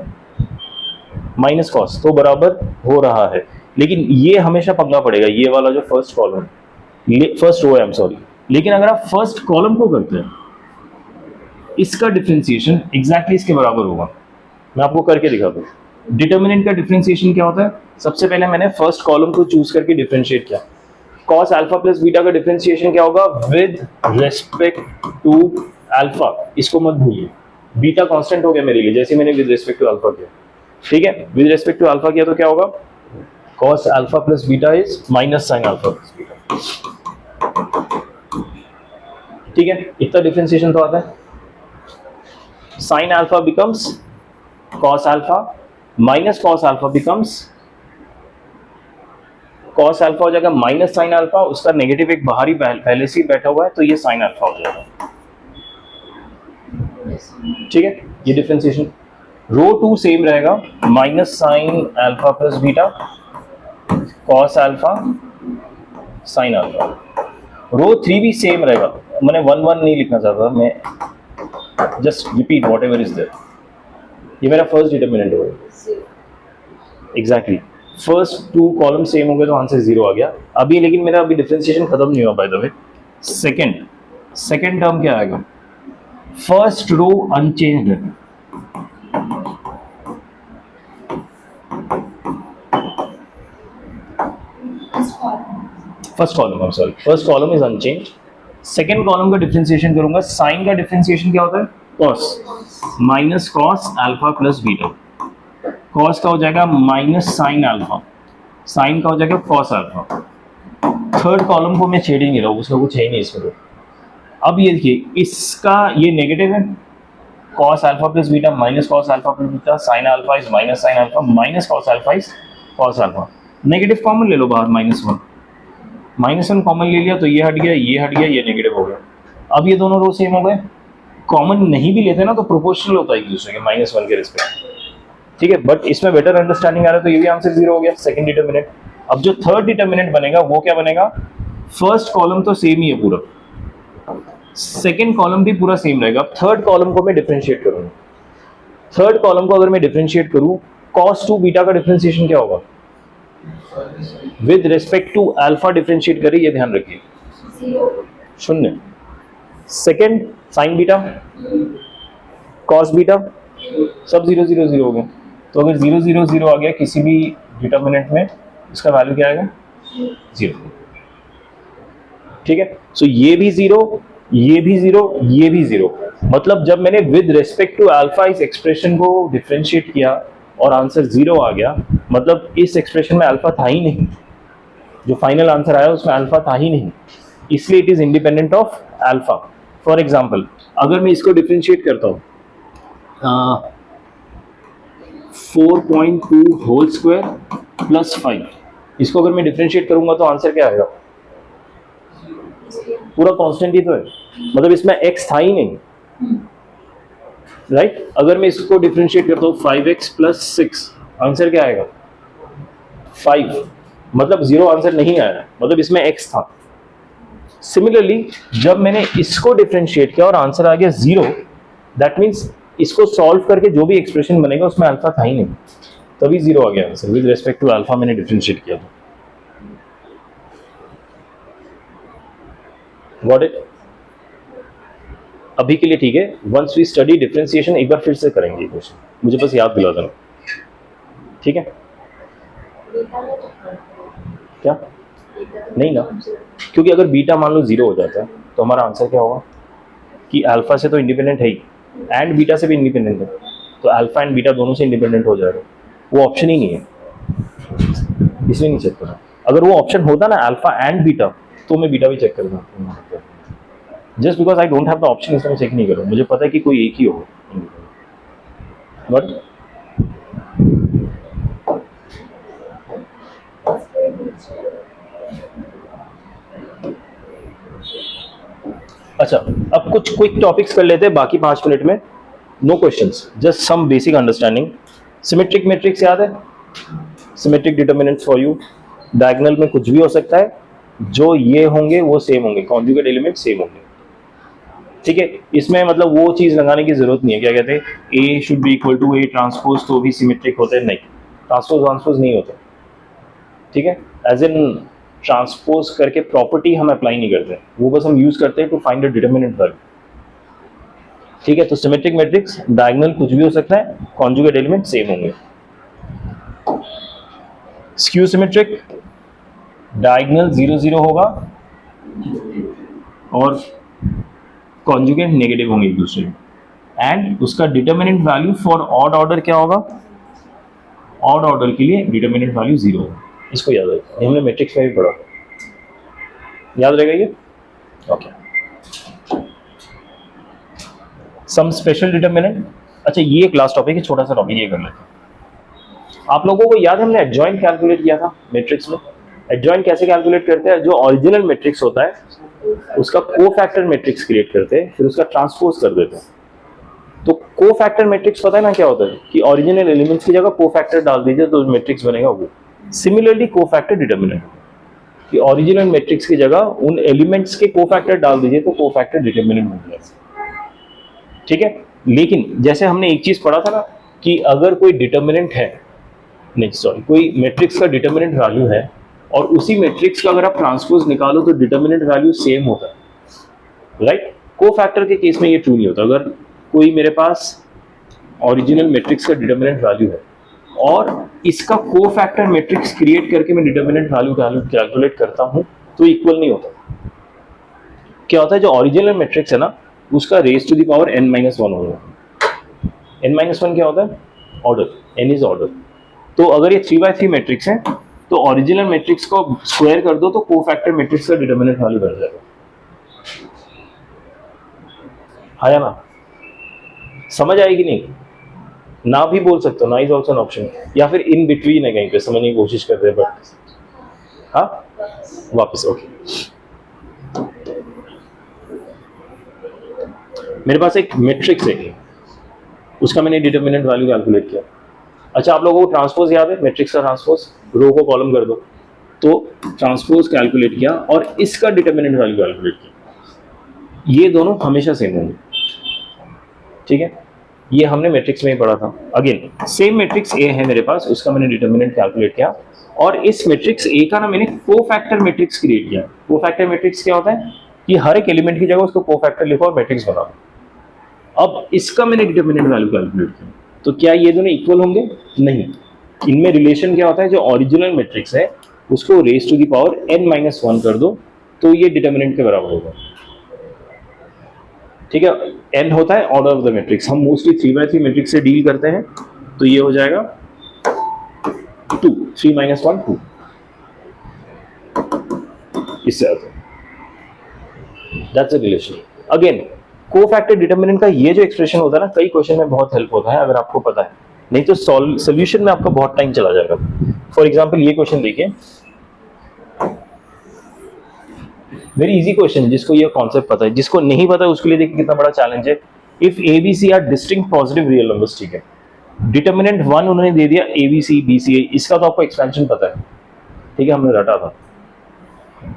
माइनस कॉस, तो बराबर हो रहा है। लेकिन ये हमेशा पकड़ना पड़ेगा, ये वाला जो फर्स्ट कॉलम, फर्स्ट रो है, आई एम सॉरी। लेकिन अगर आप फर्स्ट कॉलम को करते हैं, इसका डिफरेंशिएशन एग्जैक्टली इसके बराबर होगा। मैं आपको करके दिखाता हूं। डिटर्मिनेंट का डिफरेंशिएशन क्या होता है, सबसे पहले मैंने फर्स्ट कॉलम को चूज करके डिफरेंशिएट किया। कॉस अल्फा प्लस बीटा का डिफरेंशिएशन क्या होगा, विद रेस्पेक्ट टू अल्फा, इसको मत भूलिए, बीटा कांस्टेंट हो गया मेरे लिए, जैसे मैंने विद रेस्पेक्ट टू अल्फा किया। ठीक है, विद रेस्पेक्ट टू अल्फा किया तो क्या होगा, cos alpha plus beta is minus sin alpha plus beta। ठीक है, इतना डिफरेंशिएशन तो आता है। sin alpha becomes cos alpha, minus cos alpha becomes cos alpha हो जाएगा माइनस साइन अल्फा, उसका नेगेटिव एक बाहरी पहले से ही बैठा हुआ है तो ये साइन अल्फा हो जाएगा। ठीक है, ये डिफरेंशिएशन। रो 2 सेम रहेगा, minus sine alpha plus beta cos alpha sine alpha. Row 3 भी सेम रहेगा, मैंने 1 1 नहीं लिखना चाहता, मैं just repeat whatever is there. ये मेरा फर्स्ट डिटर्मिनेंट होगा, एग्जैक्टली फर्स्ट 2 कॉलम सेम हो गए तो आंसर 0 आ गया। अभी लेकिन मेरा अभी डिफरेंशिएशन खत्म नहीं हुआ by the way. Second term क्या आएगा, फर्स्ट रो अनचेंज्ड है, first column is unchanged. Second column का डिफरेंशिएशन करूंगा, साइन का डिफरेंशिएशन क्या होता है, cos minus cos alpha plus beta. Cos का हो जाएगा माइनस साइन अल्फा, साइन का हो जाएगा कॉस अल्फा। थर्ड कॉलम को मैं छेड़ ही नहीं रहा हूँ, उसका कुछ है ही नहीं इसमें। तो अब ये देखिए, इसका ये नेगेटिव है, cos alpha plus beta minus cos alpha plus beta, sine alpha is minus sine alpha minus cos alpha is cos alpha. Negative common ले लो बाहर, -1 कॉमन ले लिया तो ये हट गया, ये हट गया, ये नेगेटिव हो गया। अब ये दोनों रो सेम हो गए। कॉमन नहीं भी लेते ना तो प्रोपोर्शनल होता है एक दूसरे के, -1 के रिस्पेक्ट। ठीक है, बट इसमें बेटर अंडरस्टैंडिंग आ रहा है तो ये भी आंसर 0 हो गया, सेकंड डिटर्मिनेंट। अब जो थर्ड डिटर्मिनेंट बनेगा वो क्या बनेगा, फर्स्ट कॉलम तो सेम ही है पूरा, सेकंड कॉलम भी पूरा सेम रहेगा। थर्ड कॉलम को मैं डिफरेंशिएट करूंगा। थर्ड कॉलम को अगर मैं डिफरेंशिएट करूं, cos 2 बीटा का डिफरेंशिएशन क्या होगा, with respect to alpha differentiate करें, ये ध्यान रखिए, 0। Second sine beta cos beta सब 0 0 0 हो गए। तो अगर 0 0 0 आ गया किसी भी डिटर्मिनेंट में, इसका वैल्यू क्या आएगा, 0। ठीक है, सो ये भी 0, ये भी 0, ये भी 0। मतलब जब मैंने विद रिस्पेक्ट टू अल्फा इस एक्सप्रेशन को डिफरेंशिएट किया और आंसर 0 आ गया, मतलब इस एक्सप्रेशन में अल्फा था ही नहीं, जो फाइनल आंसर आया उसमें अल्फा था ही नहीं, इसलिए it is independent of alpha. For example, अगर मैं इसको डिफरेंशिएट करता हूँ 4.2 होल स्क्वायर प्लस 5, इसको अगर मैं डिफरेंशिएट करूंगा तो आंसर क्या आएगा, पूरा कांस्टेंट ही तो है, मतलब इसमें x था ही नहीं, राइट। अगर मैं इसको डिफरेंशिएट करता हूँ 5x प्लस 6, आंसर क्या आएगा, 5, मतलब 0 आंसर नहीं आया, मतलब इसमें x था। सिमिलरली जब मैंने इसको डिफरेंशिएट किया और आंसर आ गया 0, दैट मीन्स इसको सॉल्व करके जो भी एक्सप्रेशन बनेगा उसमें अल्फा था ही नहीं, तभी 0 आ गया answer, with respect to alpha मैंने डिफरेंशिएट किया था। Got it? अभी के लिए ठीक है, वंस वी स्टडी डिफरेंशिएशन एक बार फिर से करेंगे ये क्वेश्चन, मुझे बस याद दिला देना, ठीक है? क्या नहीं ना, क्योंकि अगर बीटा मान लो 0 हो जाता है तो हमारा आंसर क्या होगा कि अल्फा से तो इंडिपेंडेंट है ही, एंड बीटा से भी इंडिपेंडेंट है, तो अल्फा एंड बीटा दोनों से इंडिपेंडेंट हो जाएगा, वो ऑप्शन ही नहीं है, इसलिए नहीं चेक करना। अगर वो ऑप्शन होता ना अल्फा एंड बीटा, तो मैं बीटा भी चेक करता, just because I don't have the option इसलिए मैं चेक नहीं करूँ, मुझे पता है कि कोई एक ही होगा। बट अच्छा, अब कुछ क्विक टॉपिक्स कर लेते हैं बाकी 5 मिनट में, no questions, just some basic understanding. Symmetric matrix याद है, symmetric determinants for you, diagonal में कुछ भी हो सकता है, जो ये होंगे वो सेम होंगे, कॉन्जुगेट एलिमेंट सेम होंगे, ठीक है। इसमें मतलब वो चीज़ लगाने की जरूरत नहीं है, क्या कहते हैं, A should be equal to A transpose तो भी सिमेट्रिक होते हैं, नहीं, ट्रांसपोज नहीं होते, ठीक है। एज इन ट्रांसपोज करके प्रॉपर्टी हम अप्लाई नहीं करते, वो बस हम यूज करते हैं to find the determinant value, ठीक है। तो सिमेट्रिक मैट्रिक्स डायगोनल कुछ भी हो सकता है, कॉन्जुगेट एलिमेंट सेम होंगे। स्क्यू सिमेट्रिक डायगोनल 0 0 होगा और कॉन्जुगेट नेगेटिव होंगे एक दूसरे में, एंड उसका determinant value for odd order क्या होगा, ऑड ऑर्डर के लिए डिटरमिनेंट वैल्यू 0 होगा। इसको याद रखिए, ये हमने मैट्रिक्स में भी पढ़ा, याद रहेगा ये, ओके। सम स्पेशल डिटरमिनेंट, अच्छा ये एक लास्ट टॉपिक है, छोटा सा टॉपिक ये कर लेते हैं। आप लोगों को याद है हमने एडजॉइंट कैलकुलेट किया था मैट्रिक्स में, एडजॉइंट कैसे कैलकुलेट करते हैं? जो ओरिजिनल मैट्रिक्स होता है उसका कोफैक्टर मैट्रिक्स क्रिएट करते हैं, फिर उसका ट्रांसपोज कर देते हैं। तो कोफैक्टर मैट्रिक्स पता है ना क्या होता है कि ओरिजिनल एलिमेंट्स की जगह कोफैक्टर डाल दीजिए तो मैट्रिक्स बनेगा वो। सिमिलरली कोफैक्टर डिटर्मिनेंट कि ओरिजिनल मैट्रिक्स की जगह उन एलिमेंट्स के कोफैक्टर डाल दीजिए तो कोफैक्टर डिटर्मिनेंट बन जाएगा। ठीक है, लेकिन जैसे हमने एक चीज पढ़ा था ना कि अगर कोई डिटर्मिनेंट है, नहीं सॉरी, कोई मैट्रिक्स का डिटर्मिनेंट वैल्यू है और उसी मैट्रिक्स का अगर आप ट्रांसपोज निकालो तो डिटर्मिनेंट वैल्यू सेम होता है, राइट। कोफैक्टर के केस में ये ट्रू नहीं होता। अगर कोई मेरे पास ओरिजिनल मैट्रिक्स का डिटर्मिनेंट वैल्यू है और इसका कोफैक्टर मैट्रिक्स क्रिएट करके मैं डिटर्मिनेंट वैल्यू कैलकुलेट करता हूं तो इक्वल नहीं होता। क्या होता है, जो ओरिजिनल मैट्रिक्स है ना उसका raise to the power n-1 होगा। n-1 क्या होता है? Order, n is order. तो अगर ये 3/3 मैट्रिक्स है तो ओरिजिनल मैट्रिक्स को स्क्वायर कर दो तो कोफैक्टर मैट्रिक्स का डिटर्मिनेंट वैल्यू बढ़ जाएगा। है ना? समझ आएगी नहीं? ना भी बोल सकते हो, ना इज ऑल्सो एन ऑप्शन, या फिर इन बिटवीन है, कहीं पे समझने की कोशिश कर रहे हैं बट हाँ वापस। ओके, मेरे पास एक मैट्रिक्स है, उसका मैंने डिटर्मिनेंट वैल्यू कैलकुलेट किया। अच्छा, आप लोगों को ट्रांसपोज याद है? मैट्रिक्स का ट्रांसपोज, रो को कॉलम कर दो, तो ट्रांसपोज कैलकुलेट किया और इसका डिटर्मिनेंट वैल्यू कैलकुलेट किया। ये दोनों हमेशा सेम होंगे, ठीक है। ये हमने मैट्रिक्स में ही पढ़ा था। अगेन सेम मैट्रिक्स ए है मेरे पास, उसका मैंने डिटर्मिनेंट कैलकुलेट किया और इस मैट्रिक्स ए का ना मैंने कोफैक्टर मैट्रिक्स क्रिएट किया। कोफैक्टर मैट्रिक्स क्या होता है कि हर एक एलिमेंट की जगह उसको कोफैक्टर लिखो और मैट्रिक्स बनाओ। अब इसका मैंने डिटर्मिनेंट वैल्यू कैलकुलेट किया, तो क्या ये दोनों इक्वल होंगे? नहीं। इनमें रिलेशन क्या होता है, जो ओरिजिनल मैट्रिक्स है उसको raise to the power n-1 कर दो तो ये डिटर्मिनेंट के बराबर होगा। ठीक है, n होता है ऑर्डर ऑफ द मैट्रिक्स। हम मोस्टली 3/3 मैट्रिक्स से डील करते हैं, तो ये हो जाएगा 2, 3 - 1 2। इससे आता है, that's a relation. Again cofactor determinant का ये जो एक्सप्रेशन होता है ना, कई क्वेश्चन में बहुत हेल्प होता है अगर आपको पता है, नहीं तो सॉल्यूशन में आपका बहुत टाइम चला जाएगा। फॉर एग्जांपल ये क्वेश्चन देखिए, वेरी इजी क्वेश्चन, जिसको ये कॉन्सेप्ट पता है, जिसको नहीं पता है उसके लिए देखिए कितना बड़ा चैलेंज है। If A B C are distinct positive real numbers, ठीक है, डिटर्मिनेंट 1 उन्होंने दे दिया ए बी सी बी सी ए, इसका तो आपको एक्सपेंशन पता है, ठीक है, हमने रटा था।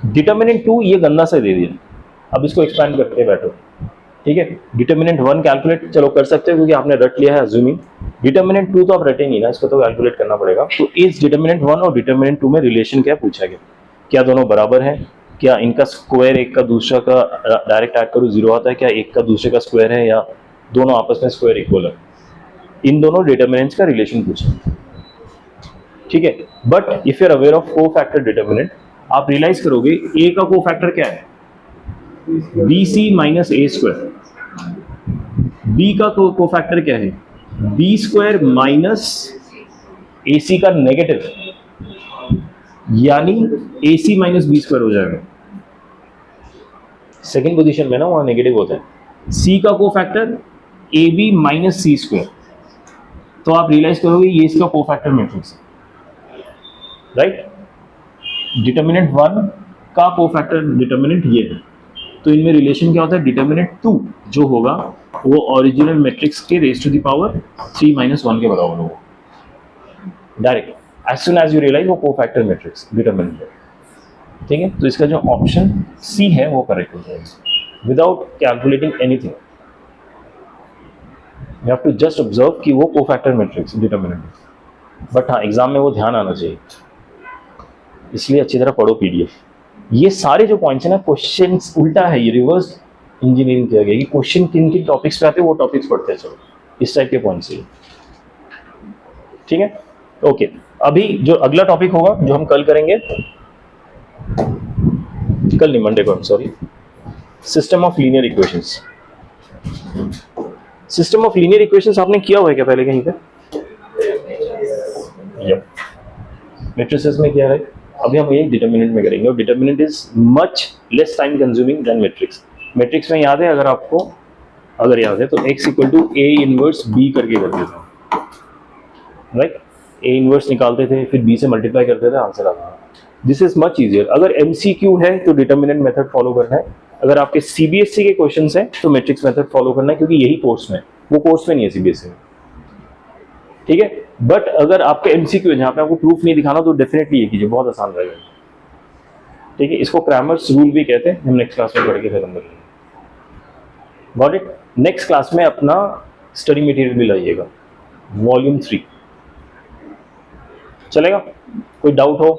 डिटर्मिनेंट 2 ये गंदा से दे दिया, अब इसको एक्सपेंड करके बैठो, ठीक है। डिटर्मिनेंट 1 कैलकुलेट चलो कर सकते हो क्योंकि आपने रट लिया है अज्यूमिंग। डिटर्मिनेंट 2 तो आप रटेंगे ना, इसको तो कैलकुलेट करना पड़ेगा। तो इस डिटर्मिनेंट 1 और डिटर्मिनेंट 2 में रिलेशन क्या पूछा गया? क्या दोनों बराबर हैं? क्या इनका स्क्वायर एक का दूसरा का डायरेक्ट ऐड करो 0 आता है? क्या एक का दूसरे का स्क्वायर है या दोनों आपस में स्क्वायर इक्वल है? इन दोनों डिटर्मिनेंट्स का रिलेशन पूछा, ठीक है। But if you are aware of cofactor determinant, आप रियलाइज करोगे ए का कोफैक्टर क्या है? BC - A²। B का कोफैक्टर क्या है? B² - AC का नेगेटिव, यानी AC - B² हो जाएगा। सेकेंड पोजीशन में ना वहां नेगेटिव होता है। C का कोफैक्टर AB - C², तो आप रियलाइज करोगे ये इसका कोफैक्टर मैट्रिक्स है, राइट। डिटर्मिनेंट 1 का कोफैक्टर डिटर्मिनेंट ये है, तो इनमें रिलेशन क्या होता है? डिटर्मिनेंट 2 जो होगा वो ओरिजिनल मैट्रिक्स के रेज टू द पावर 3 - 1 के बराबर होगा direct. As soon as you realise वो कोफैक्टर मैट्रिक्स डिटर्मिनेंट है, ठीक है। तो इसका जो ऑप्शन सी है वो करेक्ट हो जाएगा without calculating anything. You have to just observe कि वो कोफैक्टर मैट्रिक्स डिटर्मिनेंट है। बट हाँ, एग्जाम में वो ध्यान आना चाहिए, इसलिए अच्छी तरह पढ़ो पीडीएफ। ये सारे जो पॉइंट्स हैं ना, क्वेश्चंस उल्टा है, ये रिवर्स इंजीनियरिंग किया गया कि क्वेश्चन किन किन टॉपिक्स पे आते हैं वो टॉपिक्स पढ़ते हैं। चलो इस टाइप के पॉइंट्स है, ठीक है, ओके। अभी जो अगला टॉपिक होगा जो हम कल करेंगे, कल नहीं मंडे को, sorry, system of linear equations. System of linear equations आपने किया हुआ है क्या पहले कहीं पे? मैट्रिसेस में किया है, अभी हम ये डिटर्मिनेंट में करेंगे और determinant is much less time consuming than matrix. Matrix में याद है, अगर याद है तो x = A 1b करके करते थे, राइट। A 1 निकालते थे, फिर b से मल्टीप्लाई करते थे, आंसर आता था। This is much easier. अगर MCQ है तो डिटर्मिनेंट मेथड फॉलो करना है, अगर आपके CBSE के क्वेश्चंस हैं तो मैट्रिक्स मेथड फॉलो करना है, क्योंकि यही कोर्स में, वो कोर्स में नहीं है CBSE में, ठीक है। बट अगर आपके MCQ है जहाँ पे आपको प्रूफ नहीं दिखाना तो डेफिनेटली ये कीजिए, बहुत आसान रहेगा, ठीक है। इसको क्रैमर्स रूल भी कहते हैं, हम नेक्स्ट क्लास में पढ़ के खत्म करेंगे। Got it. नेक्स्ट क्लास में अपना स्टडी मटेरियल भी लाइएगा, वॉल्यूम 3 चलेगा। कोई डाउट हो,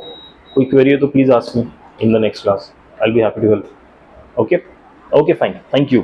कोई क्वेरी हो तो please ask me in the next class, I will be happy to help. Okay okay fine, thank you.